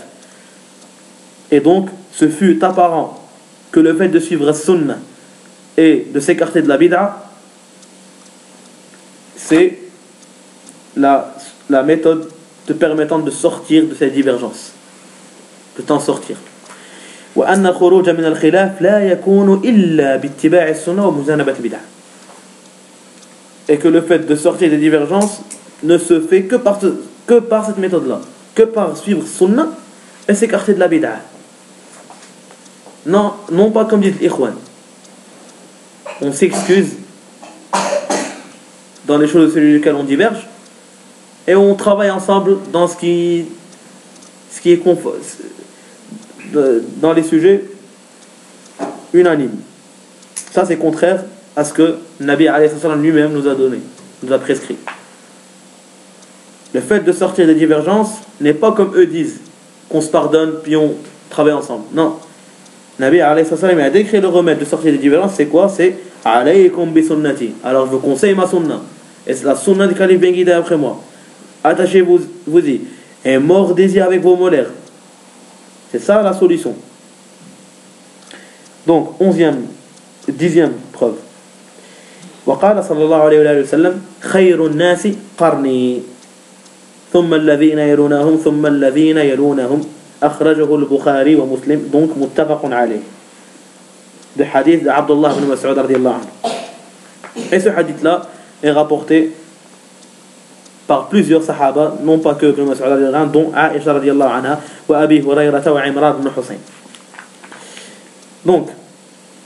Et donc, ce fut apparent que le fait de suivre السنة et de s'écarter de la bid'a, c'est la méthode te permettant de sortir de ces divergences, de t'en sortir. وأن الخروج من الخلاف لا يكون إلا باتباع السنة ومجانبة البدع. Et que le fait de sortir des divergences ne se fait que par cette méthode-là, que par suivre sunna et s'écarter de la bid'a. Non pas comme dit l'Ikhwan. On s'excuse dans les choses sur lesquelles on diverge et on travaille ensemble dans ce qui est dans les sujets unanimes. Ça c'est contraire à ce que Nabi alayhi salam lui-même nous a donné, nous a prescrit. Le fait de sortir des divergences n'est pas comme eux disent, qu'on se pardonne puis on travaille ensemble. Non. Nabi alayhi salam a décrit le remède de sortir des divergences, c'est quoi? C'est alaykum bi sunnati. Alors je vous conseille ma sunna. Et c'est la sunna du calife bien guidé après moi. Attachez-vous-y et mordez-y avec vos molaires. C'est ça la solution. Donc, 10e preuve. وقال صلى الله عليه وآله وسلم خير الناس قرني ثم الذين يلونهم ثم الذين يلونهم أخرجه البخاري ومسلم. Donc متفق عليه. Le hadith de Abdullah ibn Mas'ud radiyallahu anhu. Et ce hadith là est rapporté par plusieurs sahaba, non pas que Ibn Mas'ud radiyallahu anhu, dont Aisha radiyallahu anha wa Abi Hurayra wa Imran ibn Hussein. Donc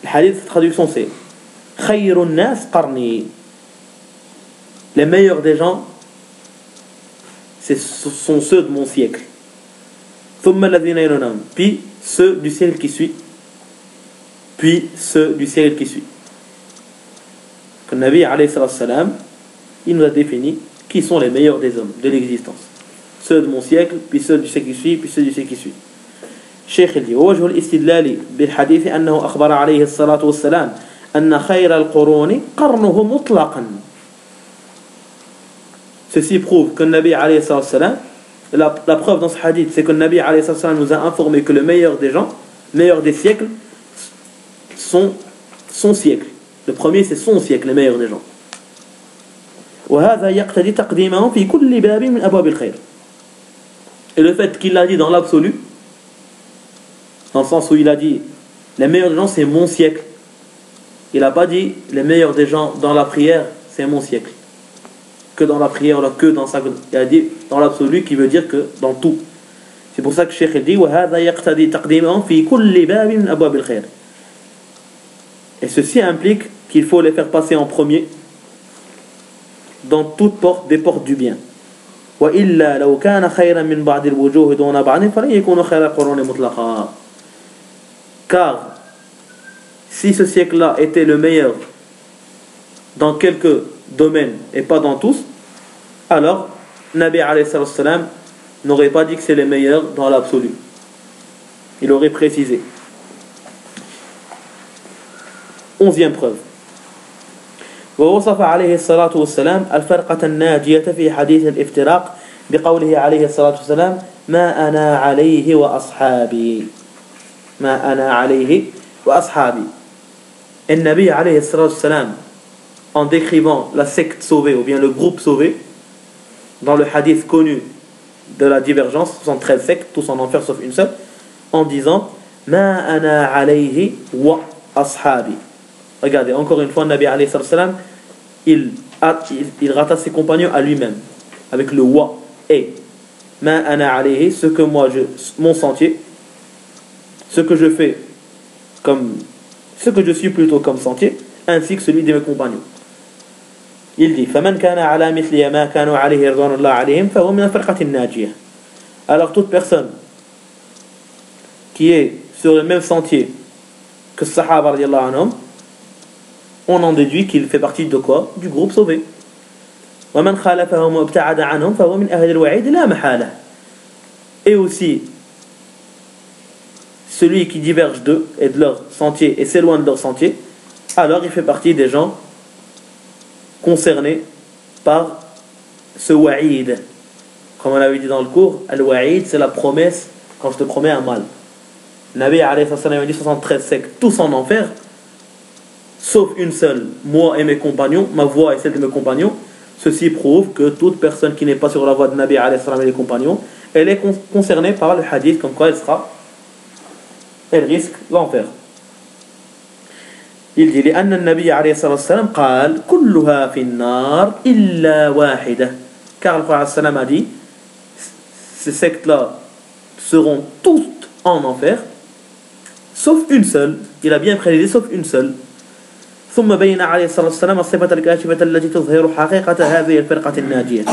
le hadith, cette traduction c'est Khayrun nas qarni. Les meilleurs des gens ce sont ceux de mon siècle. Thumma alladhina yalunahum, puis ceux du siècle qui suit, puis ceux du siècle qui suit. Le Nabi alayhi salam, il nous a défini qui sont les meilleurs des hommes de l'existence. Ceux de mon siècle, puis ceux du siècle qui suit, puis ceux du siècle qui suit. Cheikh il dit ووجه الاستدلال بالحديث أنه أخبر عليه الصلاة والسلام أن خير القرون قرنه مطلقا. Ceci prouve que le Nabi alayhi salam, la preuve dans ce hadith, c'est que le Nabi alayhi salam nous a informé que le meilleur des gens, meilleur des siècles, son siècle. Le premier c'est son siècle, le meilleur des gens. وهذا يقتضي تقديمهم في كل باب من أبواب الخير. Et le fait qu'il l'a dit dans l'absolu, dans le sens où il a dit les meilleurs des gens c'est mon siècle, il n'a pas dit les meilleurs des gens dans la prière c'est mon siècle, que dans la prière ou que dans ça, il a dit dans l'absolu qui veut dire que dans tout. C'est pour ça que Cheikh dit وهذا يقتضي تقديمهم في كل باب من أبواب الخير. Et ceci implique qu'il faut les faire passer en premier dans toute porte des portes du bien. وإلا لو كان خيرا من بعض الوجوه دون بعض فلن يكون خير القرون مطلقا. Car si ce siècle-là était le meilleur dans quelques domaines et pas dans tous, alors Nabi alayhi salam n'aurait pas dit que c'est les meilleurs dans l'absolu. Il aurait précisé. 11e preuve. ووصف عليه الصلاة والسلام الفرقة الناجية في حديث الافتراق بقوله عليه الصلاة والسلام ما أنا عليه وأصحابي ما أنا عليه وأصحابي. النبي عليه الصلاة والسلام en décrivant la secte sauvée ou bien le groupe sauvé dans le hadith connu de la divergence, 73 sectes, tous en enfer sauf une seule, en disant ما أنا عليه وأصحابي. Regardez, encore une fois, le Nabi alayhi salam, il rattache ses compagnons à lui-même, avec le wa et ma ana alayhi, ce que moi, mon sentier, ce que je fais comme, ce que je suis plutôt comme sentier, ainsi que celui de mes compagnons. Il dit, فَمَنْ كَانَ عَلَى مِثْلِيَ مَا كَانُوا عَلَيْهِ رِضْوَانُ اللَّهِ عَلَيْهِمْ فَهُوَ مِنَ الْفِرْقَةِ النَّاجِيَةِ. Alors toute personne qui est sur le même sentier que le Sahaba radiallahu anhum, on en déduit qu'il fait partie de quoi? Du groupe sauvé. وَمَنْ خَالَفَهُمْ وَابْتَعَدَ عَنْهُمْ فَهُوَ مِنْ أَهْلِ الْوَعِيدِ لَا مَحَالَةَ. Et aussi, celui qui diverge d'eux et de leur sentier et s'éloigne de leur sentier, alors il fait partie des gens concernés par ce wa'id. Comme on l'avait dit dans le cours, al-wa'id c'est la promesse quand je te promets un mal. Nabi alayhi salam a dit 73 sectes, tous en enfer, sauf une seule, moi et mes compagnons, ma voix et celle de mes compagnons. Ceci prouve que toute personne qui n'est pas sur la voie de Nabi alayhi salam et des compagnons, elle est concernée par le hadith, comme quoi elle risque l'enfer. Il dit لأن النبي عليه الصلاة والسلام قال كلها في النار إلا واحدة. Car le prophète sallam a dit ces sectes-là seront toutes en enfer sauf une seule. Il a bien précisé sauf une seule. ثم بين عليه الصلاة والسلام الصفة الكاشفة التي تظهر حقيقة هذه الفرقة الناجية.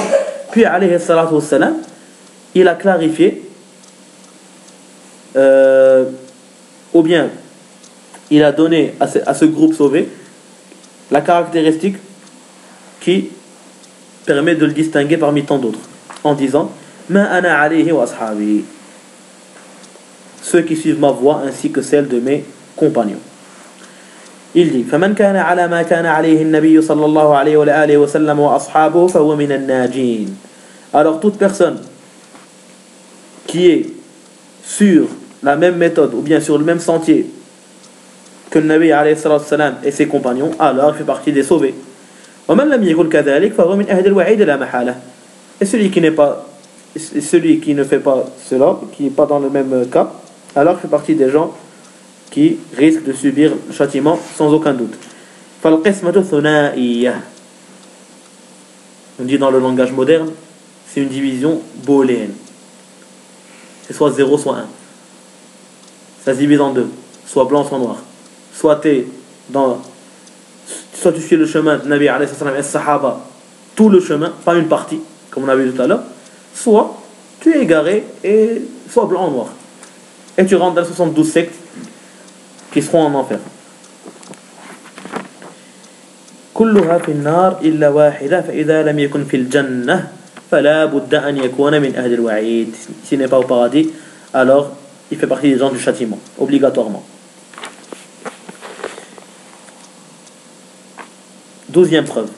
Puis عليه الصلاة والسلام il a clarifié ou bien il a donné à ce groupe sauvé la caractéristique qui permet de le distinguer parmi tant d'autres en disant ma ana alayhi wa ashabi, ceux qui suivent ma voie ainsi que celle de mes compagnons. Il dit فمن كان على ما كان عليه النبي صلى الله عليه وآله وسلم وأصحابه فهو من الناجين. Alors toute personne qui est sur la même méthode ou bien sur le même sentier que le Nabi alayhi salam et ses compagnons, alors il fait partie des sauvés. ومن لم يكن كذلك فهو من أهل الوعيد لا محالة. Et celui qui ne fait pas cela, qui n'est pas dans le même cas, alors il fait partie des gens qui risquent de subir le châtiment sans aucun doute. فالقسمة ثنائية. On dit dans le langage moderne, c'est une division booléenne. C'est soit 0 soit 1. Ça se divise en deux, soit blanc soit noir. Soit tu suis le chemin de Nabi alayhi salam et Sahaba, tout le chemin, pas une partie, comme on a vu tout à l'heure, soit tu es égaré et soit blanc ou noir. Et tu rentres dans les 72 sectes qui seront en enfer. كلها في النار إلا واحدة فإذا لم يكن في الجنة فلا بد أن يكون من أهل الوعيد. S'il n'est pas au paradis, alors il fait partie des gens du châtiment, obligatoirement. 12e preuve.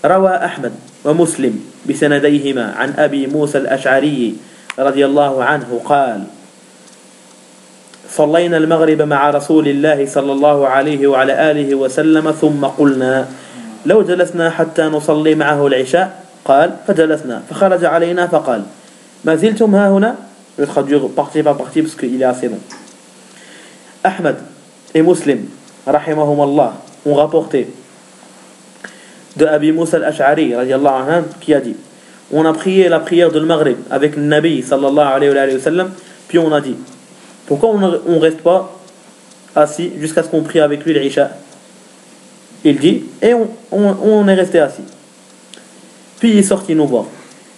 روى أحمد ومسلم بسنديهما عن أبي موسى الأشعري رضي الله عنه قال صلينا المغرب مع رسول الله صلى الله عليه وعلى آله وسلم ثم قلنا لو جلسنا حتى نصلي معه العشاء قال فجلسنا فخرج علينا فقال ما زلتم ها هنا. Je vais traduire partie par partie parce qu'il est assez long. Ahmad et Muslim rahimahumallah ont rapporté de Abi Moussa al-Ash'ari radiallahu anhu qui a dit on a prié la prière de Maghrib avec le Nabi sallallahu alayhi wa sallam, puis on a dit pourquoi on reste pas assis jusqu'à ce qu'on prie avec lui l'Isha. Il dit et on est resté assis. Puis il est sorti nous voir.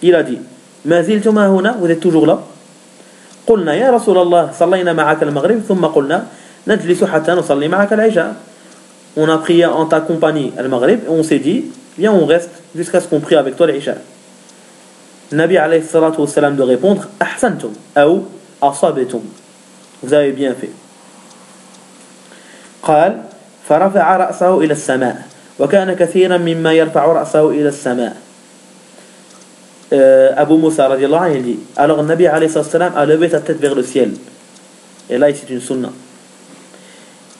Il a dit ما زلتم هنا, vous êtes toujours là. قلنا يا رسول الله صلينا معك المغرب ثم قلنا نجلس حتى نصلي معك العشاء. On a prié en ta compagnie al-Maghrib et on s'est dit viens on reste jusqu'à ce qu'on prie avec toi l'Isha. Nabi alayhi salatu wa salam de répondre ahsantum ou asabtum, vous avez bien fait. قال فرفع رأسه إلى السماء وكان كثيرا مما يرفع رأسه إلى السماء. Abu Moussa radiallahu anhu il dit alors Nabi alayhi salam a levé sa tête vers le ciel, et là c'est une sunna,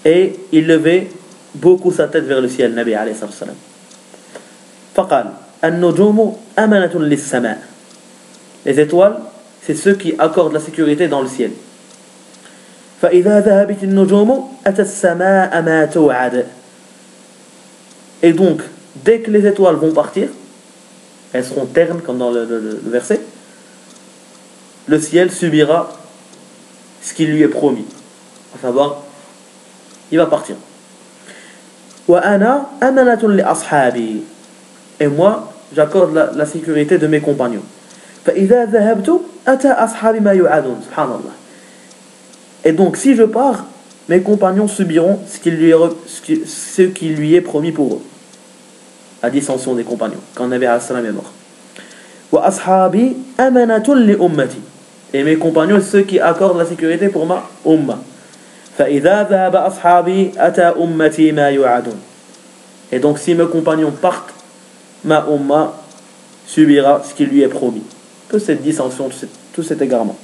et il levait beaucoup sa tête vers le ciel Nabi alayhi salam. فقال النجوم أمانة للسماء, les étoiles c'est ceux qui accordent la sécurité dans le ciel. فإذا ذهبت النجوم أتى السماء ما توعد, et donc dès que les étoiles vont partir, elles seront ternes comme dans le verset, le ciel subira ce qui lui est promis, à savoir il va partir. وأنا أمانة لأصحابي, et moi j'accorde la sécurité de mes compagnons. فإذا ذهبت أتى أصحابي ما يوعدون, subhanallah. Et donc si je pars, mes compagnons subiront ce qui lui est promis pour eux. La dissension des compagnons quand Nabi alayhi salam est mort. Wa ashabi amanatun li ummati, et mes compagnons ceux qui accordent la sécurité pour ma umma. Fa idha dhahaba ashabi ata ummati ma yu'adun, et donc si mes compagnons partent, ma umma subira ce qui lui est promis. Que cette dissension, tout cet égarement.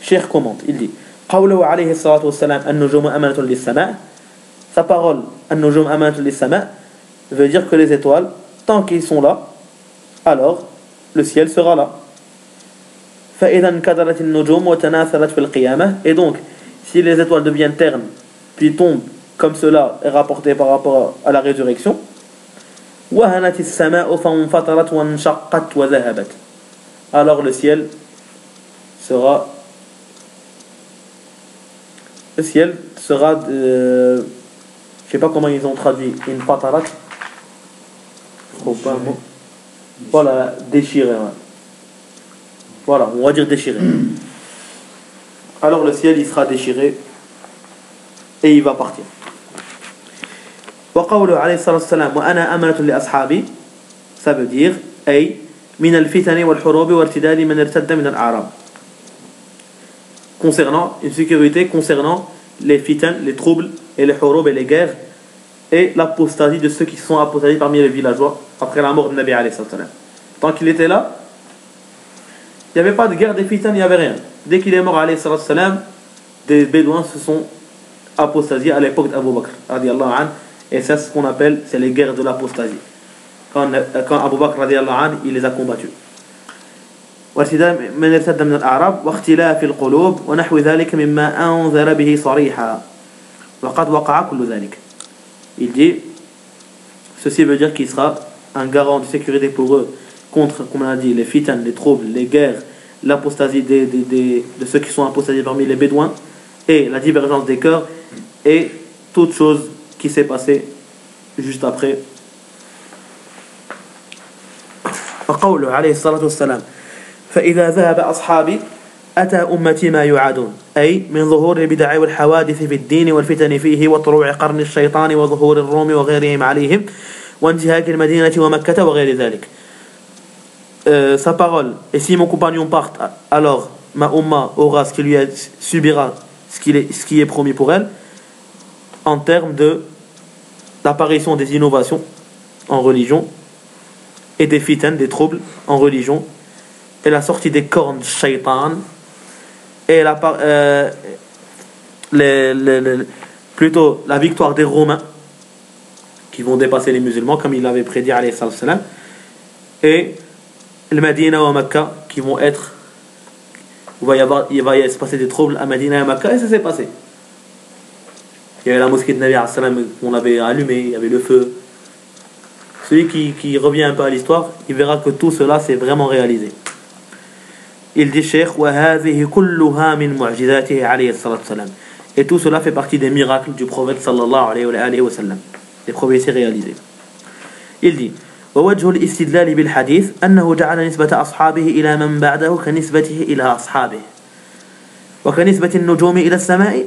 Cheikh commente, il dit qawluhu alayhi salatu wassalam an-nujum amanatun lis-sama', sa parole an-nujum amanatun lis-sama' veut dire que les étoiles, tant qu'ils sont là, alors le ciel sera là. Et donc, si les étoiles deviennent ternes, puis tombent, comme cela est rapporté par rapport à la résurrection, alors le ciel sera je sais pas comment ils ont traduit une fatarat. Pas un mot. Voilà, déchiré. Ouais. Voilà, on va dire déchiré. Alors le ciel il sera déchiré et il va partir. وقوله عليه الصلاة والسلام وأنا أمانة لأصحابي, ça veut dire أي من الفتن والحروب وارتداد من ارتد من الأعراب, concernant une sécurité concernant les fitan, les troubles et les hurub et les guerres et l'apostasie de ceux qui sont apostasés parmi les villageois après la mort de Nabi alayhi salam. Tant qu'il était là, il n'y avait pas de guerre des fitans, il n'y avait rien. Dès qu'il est mort alayhi salam, des bédouins se sont apostasiés à l'époque d'Abu Bakr radiallahu anhu, et c'est ce qu'on appelle, c'est les guerres de l'apostasie. Quand Abu Bakr radiallahu anhu, il les a combattus. وارتداد من ارتد من الأعراب واختلاف القلوب ونحو ذلك مما أنذر به صريحا وقد وقع كل ذلك. Il dit, ceci veut dire qu'il sera un garant de sécurité pour eux contre, comme on a dit, les fitans, les troubles, les guerres, l'apostasie de ceux qui sont apostasiés parmi les bédouins, et la divergence des cœurs, et toute chose qui s'est passée juste après. وقوله عليه الصلاة والسلام فإذا ذهب أصحابي أتى أمتي ما يوعدون, أي من ظهور البدع والحوادث في الدين والفتن فيه وطلوع قرن الشيطان وظهور الروم وغيرهم عليهم وانتهاك المدينة ومكة وغير ذلك. Sa parole, et si mon compagnon part, alors ma umma aura ce qui lui subira ce qui est promis pour elle en termes de l'apparition des innovations en religion et des fitans, des troubles en religion, et la sortie des cornes shaitan, et plutôt la victoire des Romains qui qui vont dépasser les musulmans, comme il l'avait prédit, alayhi salam, et le Medina ou à Mecca, qui vont être, il va y se passer des troubles à Medina et à Mecca, et ça s'est passé. Il y avait la mosquée de Nabi alayhi salam qu'on avait allumée, il y avait le feu. Celui qui revient un peu à l'histoire, il verra que tout cela s'est vraiment réalisé. Il dit Cheikh, وَهَذِهِ كُلُّهَا مِنْ مُعْجِزَاتِهِ عَلَيْهِ الصَّلَاةُ وَالسَّلَامُ. Et tout cela fait partie des miracles du prophète sallallahu alayhi wa sallam. Les prophéties réalisées. Il dit ووجه الاستدلال بالحديث أنه جعل نسبة أصحابه إلى من بعده كنسبته إلى أصحابه وكنسبة النجوم إلى السماء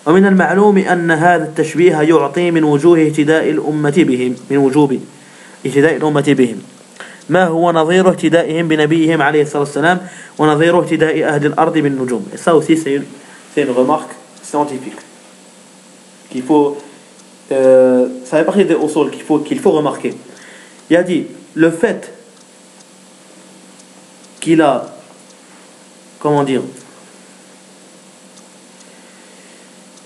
ومن المعلوم أن هذا التشبيه يعطي من وجوه اهتداء الأمة بهم من وجوب اهتداء الأمة بهم ما هو نظير اهتدائهم بنبيهم عليه الصلاة والسلام ونظير اهتداء أهل الأرض بالنجوم. Et ça aussi c'est une remarque scientifique qu'il faut ça fait partie des usul qu'il faut remarquer. Il a dit le fait qu'il a, comment dire,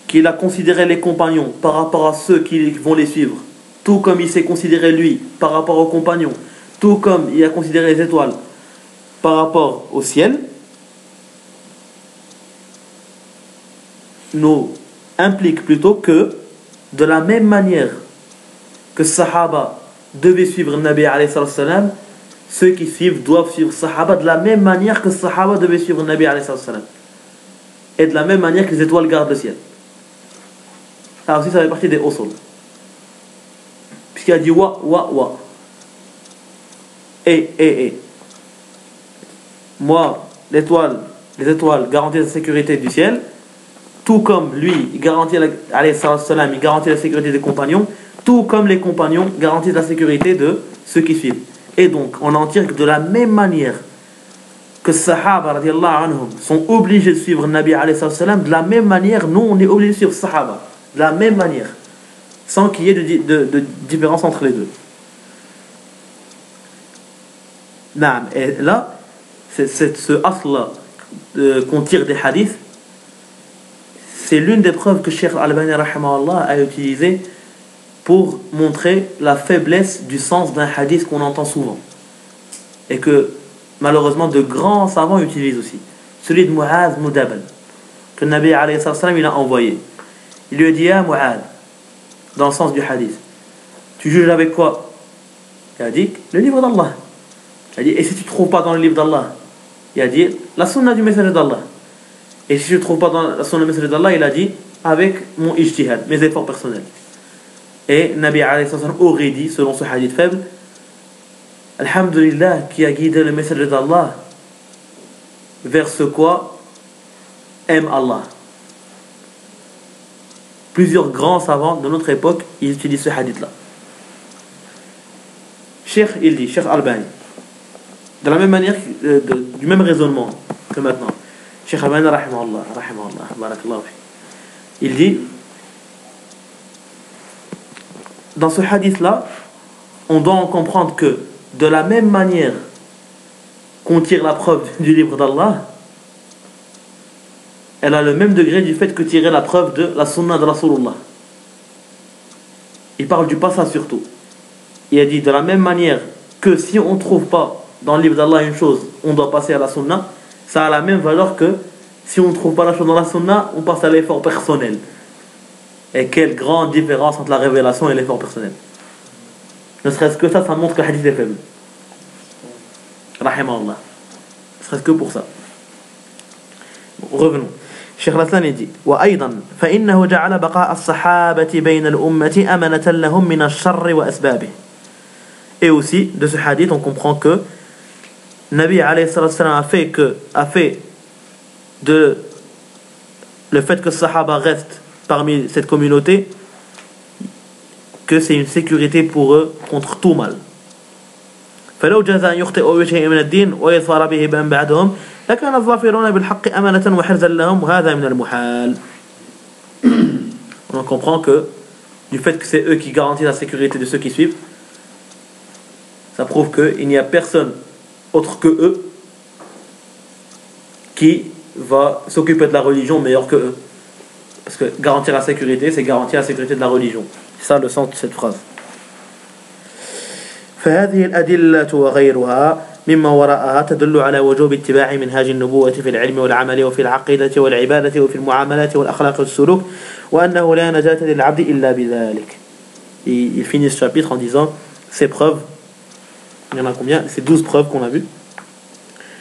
qu'il a considéré les compagnons par rapport à ceux qui vont les suivre, tout comme il s'est considéré lui par rapport aux compagnons, tout comme il a considéré les étoiles par rapport au ciel, nous implique plutôt que de la même manière que Sahaba devaient suivre Nabi alayhi salam, ceux qui suivent doivent suivre Sahaba de la même manière que Sahaba devaient suivre Nabi alayhi salam, et de la même manière que les étoiles gardent le ciel. Alors aussi ça fait partie des usul, puisqu'il a dit wa et moi les étoiles garantissent la sécurité du ciel, tout comme lui il garantit alayhi salam, il garantit la sécurité des compagnons, tout comme les compagnons garantissent la sécurité de ceux qui suivent. Et donc on en tire que de la même manière que Sahaba radiallahu anhum sont obligés de suivre Nabi alayhi salam, de la même manière nous on est obligés de suivre Sahaba de la même manière, sans qu'il y ait de différence entre les deux. Et là, ce asl-là qu'on tire des hadiths, c'est l'une des preuves que Cheikh Al-Albani rahimahullah a utilisé pour montrer la faiblesse du sens d'un hadith qu'on entend souvent. Et que malheureusement de grands savants utilisent aussi. Celui de Mu'adh Mudabal, que le Nabi alayhi salam il a envoyé. Il lui a dit, ah Mu'adh, dans le sens du hadith, tu juges avec quoi? Il a dit, le livre d'Allah. Il a dit, et si tu ne trouves pas dans le livre d'Allah? Il a dit, la sunna du messager d'Allah. Et si je ne trouve pas dans la sunna du messager d'Allah, il a dit, avec mon ijtihad, mes efforts personnels. Et Nabi alayhi salam aurait dit, selon ce hadith faible, Alhamdulillah, qui a guidé le messager d'Allah vers ce quoi aime Allah. Plusieurs grands savants de notre époque, ils utilisent ce hadith-là. Cheikh, il dit, Cheikh Albani, de la même manière, du même raisonnement que maintenant, Cheikh Albani, rahimahullah, barakallahu fi, il dit, dans ce hadith-là, on doit en comprendre que, de la même manière qu'on tire la preuve du livre d'Allah, elle a le même degré du fait que tirer la preuve de la sunna de Rasulullah. Il parle du passage surtout. Il a dit de la même manière que si on ne trouve pas dans le livre d'Allah une chose, on doit passer à la sunna, ça a la même valeur que si on ne trouve pas la chose dans la sunna, on passe à l'effort personnel. Et quelle grande différence entre la révélation et l'effort personnel. Ne serait-ce que ça montre que le hadith est faible. Rahimahullah. Ne serait-ce que pour ça. Bon, revenons. Cheikh Raslan dit وأيضا فإنه جعل بقاء الصحابة بين الأمة أمنة لهم من الشر وأسبابه. Et aussi de ce hadith on comprend que Nabi alayhi salam a fait de le fait que Sahaba restent parmi cette communauté que c'est une sécurité pour eux contre tout mal. فلو جاز أن يخطئوا بشيء من الدين ويظفر به من بعدهم لكان الظافرون بالحق أمانة وحرزا لهم وهذا من المحال. On comprend que du fait que c'est eux qui garantissent la sécurité de ceux qui suivent, ça prouve qu'il n'y a personne autre que eux qui va s'occuper de la religion meilleur que eux. Parce que garantir la sécurité, c'est garantir la sécurité de la religion. C'est ça le sens de cette phrase. فهذه الأدلة وغيرها مما وراءها تدل على وجوب اتباع منهاج النبوة في العلم والعمل وفي العقيدة والعبادة وفي المعاملات والأخلاق والسلوك وأنه لا نجاة للعبد إلا بذلك. Il finit ce chapitre en disant ces preuves, il y en a combien? C'est 12 preuves qu'on a vues,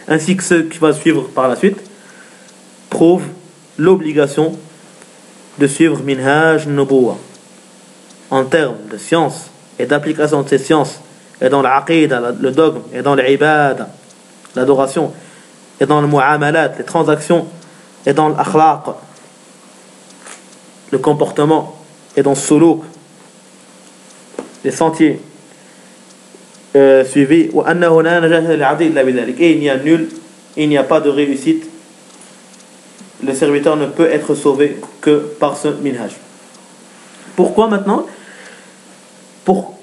ainsi que ceux qui vont suivre par la suite, prouvent l'obligation de suivre Minhaj Nubuwa en termes de science et d'application de ces sciences, et dans l'aqida, le dogme, et dans l'ibada, l'adoration, et dans le mu'amalat, les transactions, et dans l'akhlaq, le comportement, et dans le suluk, les sentiers suivis. Et il n'y a nul, il n'y a pas de réussite. Le serviteur ne peut être sauvé que par ce minhaj. Pourquoi maintenant?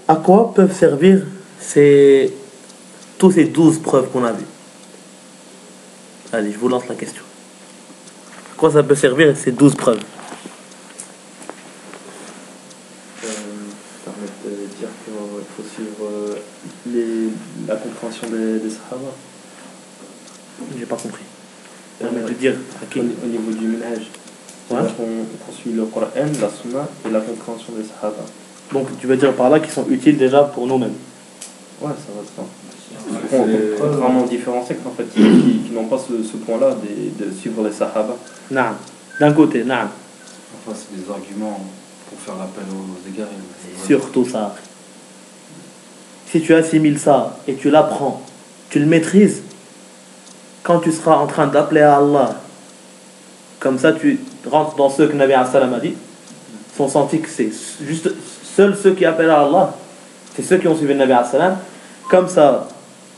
À quoi peuvent servir tous ces 12 preuves qu'on a vues? Allez, je vous lance la question. À quoi ça peut servir ces 12 preuves? Ça permet de dire qu'il faut suivre la compréhension des Sahaba. J'ai pas compris. Permet de dire à qui? Au niveau du minhaj. Ouais. On suit le Coran, la Sunna et la compréhension des Sahaba. Donc tu veux dire par là qu'ils sont utiles déjà pour nous-mêmes? Ouais, ça va ça. C'est vraiment différencié en fait, qui n'ont pas ce point-là de suivre les Sahaba. Naam. D'un côté, naam. Enfin, c'est des arguments pour faire l'appel aux égarés. Surtout ça. Si tu assimiles ça et tu l'apprends, tu le maîtrises, quand tu seras en train d'appeler à Allah, comme ça tu rentres dans ceux que Nabi As-Salam a dit, sont sentis que c'est juste seuls ceux qui appellent à Allah, c'est ceux qui ont suivi le Nabi As-Salam. Comme ça,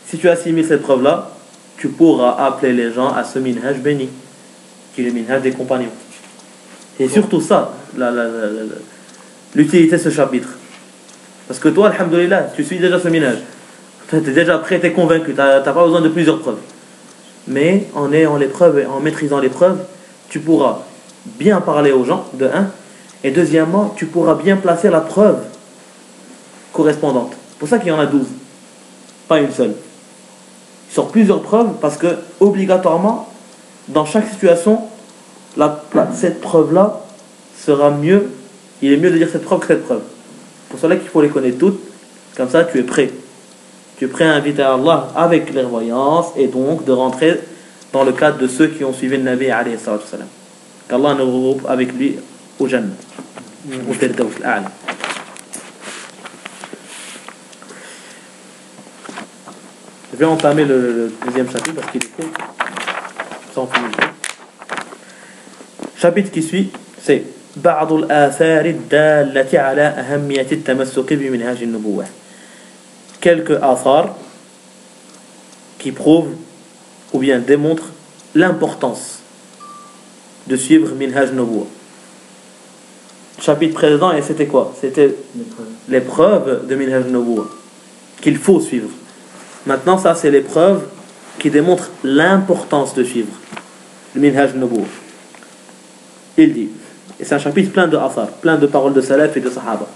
si tu assimiles cette preuve-là, tu pourras appeler les gens à ce minhaj béni, qui est le minhaj des compagnons. Et surtout ça, l'utilité de ce chapitre. Parce que toi, alhamdoulilah, tu suis déjà ce minhaj. Tu es déjà prêt, tu es convaincu, tu n'as pas besoin de plusieurs preuves. Mais en ayant les preuves et en maîtrisant les preuves, tu pourras bien parler aux gens, de un, et deuxièmement, tu pourras bien placer la preuve correspondante. C'est pour ça qu'il y en a 12, pas une seule. Sur plusieurs preuves, parce que obligatoirement, dans chaque situation, cette preuve-là sera mieux. Il est mieux de dire cette preuve que cette preuve. Pour cela qu'il faut les connaître toutes. Comme ça, tu es prêt. Tu es prêt à inviter Allah avec les croyances et donc de rentrer dans le cadre de ceux qui ont suivi le Nabi alayhi salatu salam. Qu'Allah nous regroupe avec lui au Jannah. Au Firdaus al-A'la. Je vais entamer le deuxième chapitre parce qu'il est court. Sans finir. Chapitre qui suit, c'est بعض الآثار الدالة على أهمية التمسك بمنهاج النبوة. Quelques athars qui prouvent ou bien démontrent l'importance de suivre Minhaj Nubuwa. Chapitre précédent, et c'était quoi? C'était les preuves de Minhaj Nubuwa qu'il faut suivre. Maintenant, ça, c'est les preuves qui démontrent l'importance de suivre le Minhaj Nubuwa. Il dit, et c'est un chapitre plein de athar, plein de paroles de salaf et de sahaba.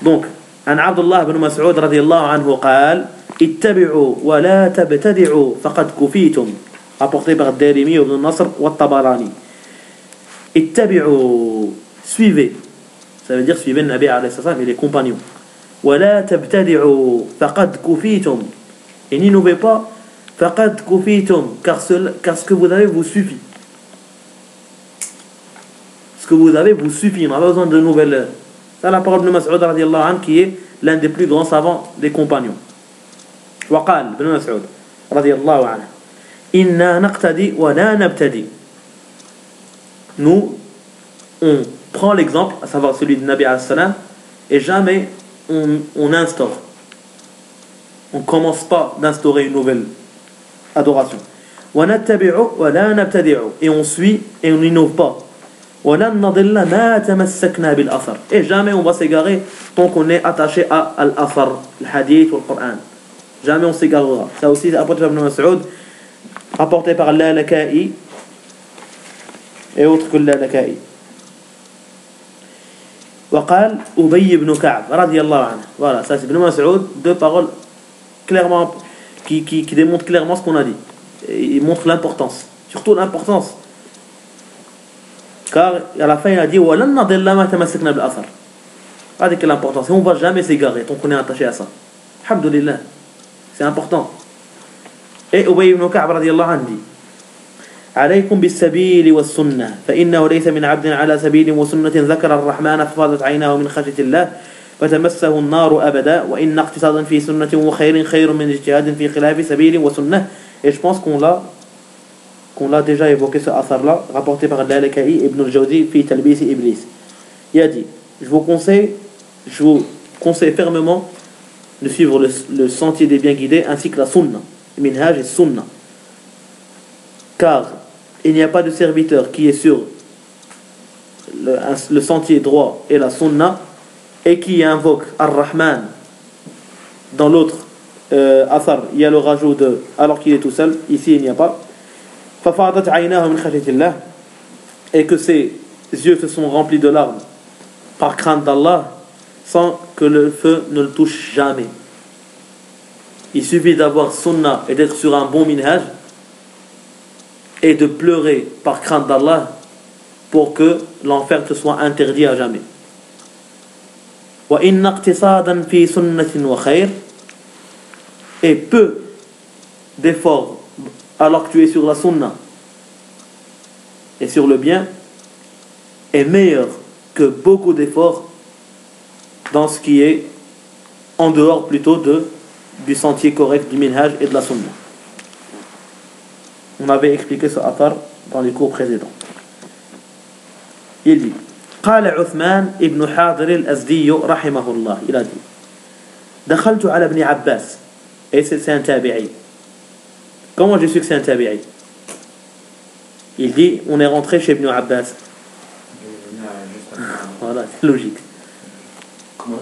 Donc, عن عبد الله بن مسعود رضي الله عنه قال اتبعوا ولا تبتدعوا فقد كفيتم, rapporté par Darimi ibn Nasr wa Tabarani. اتبعوا, suivez, ça veut dire suivez le Nabi alayhi salam et les compagnons. ولا تبتدعوا فقد كفيتم, et n'innovez pas, فقد كفيتم, car ce que vous avez vous suffit. Ce que vous avez vous suffit, on n'a pas besoin de nouvelles. C'est la parole de Mas'ud radiyallahu anhu qui est l'un des plus grands savants des compagnons. وقال ابن مسعود رضي الله عنه إنا نقتدي ولا نبتدي. Nous on prend l'exemple, à savoir celui de Nabi alayhi salam, et jamais on instaure. On ne commence pas d'instaurer une nouvelle adoration. ونتبع ولا نبتدع, et on suit et on n'innove pas. Et jamais on va s'égarer tant qu'on est attaché à al-athar, le hadith ou le Coran. Jamais on s'égarera. Ça aussi c'est apporté par Ibn Mas'ud, apporté par al-Laka'i et autres que al-Laka'i. وقال أبي بن كعب رضي الله عنه. Voilà, ça c'est Ibn Mas'ud, deux paroles clairement qui démontrent clairement ce qu'on a dit. Et il montre l'importance, surtout l'importance. Car à la fin il a dit وَلَنْ نَضِلَّ مَا تَمَسِّكْنَا بِالْأَثَرِ. Avec l'importance, et on ne va jamais s'égarer tant qu'on est attaché à ça. Alhamdulillah, c'est important. Et Ubay ibn Ka'b radiyallahu anhu dit عليكم بالسبيل والسنة فإنه ليس من عبد على سبيل وسنة ذكر الرحمن ففاضت عيناه من خشية الله فتمسه النار أبدا وإن اقتصادا في سنة وخير خير من اجتهاد في خلاف سبيل وسنة. Et je pense qu'on l'a déjà évoqué ce athar là rapporté par Al-Lalaka'i ibn al-Jawzi fi Talbis Iblis. Il a dit je vous conseille fermement de suivre le sentier des bien guidés ainsi que la sunna, minhaj et sunna, car il n'y a pas de serviteur qui est sur le sentier droit et la sunna et qui invoque Ar-Rahman. Dans l'autre athar il y a le rajout de alors qu'il est tout seul, ici il n'y a pas فَفَاضَتْ عَيْنَاهُ مِنْ خَشْيَةِ اللَّهِ, et que ses yeux se sont remplis de larmes par crainte d'Allah sans que le feu ne le touche jamais. Il suffit d'avoir sunnah et d'être sur un bon minhaj et de pleurer par crainte d'Allah pour que l'enfer te soit interdit à jamais. وَإِنَّ اقْتِصَادًا فِي سُنَّةٍ وَخَيْرٍ, et peu d'efforts alors que tu es sur la sunna et sur le bien est meilleur que beaucoup d'efforts dans ce qui est en dehors plutôt du sentier correct du minhaj et de la sunna. On avait expliqué ce athar dans les cours précédents. Il dit قال عثمان ابن حاضر الأزدي رحمه الله, il a dit دخلت على ابن عباس, et c'est un tabi'i. Comment j'ai su que c'est un tabi'i? Il dit on est rentré chez Ibn Abbas. Voilà, c'est logique. Comment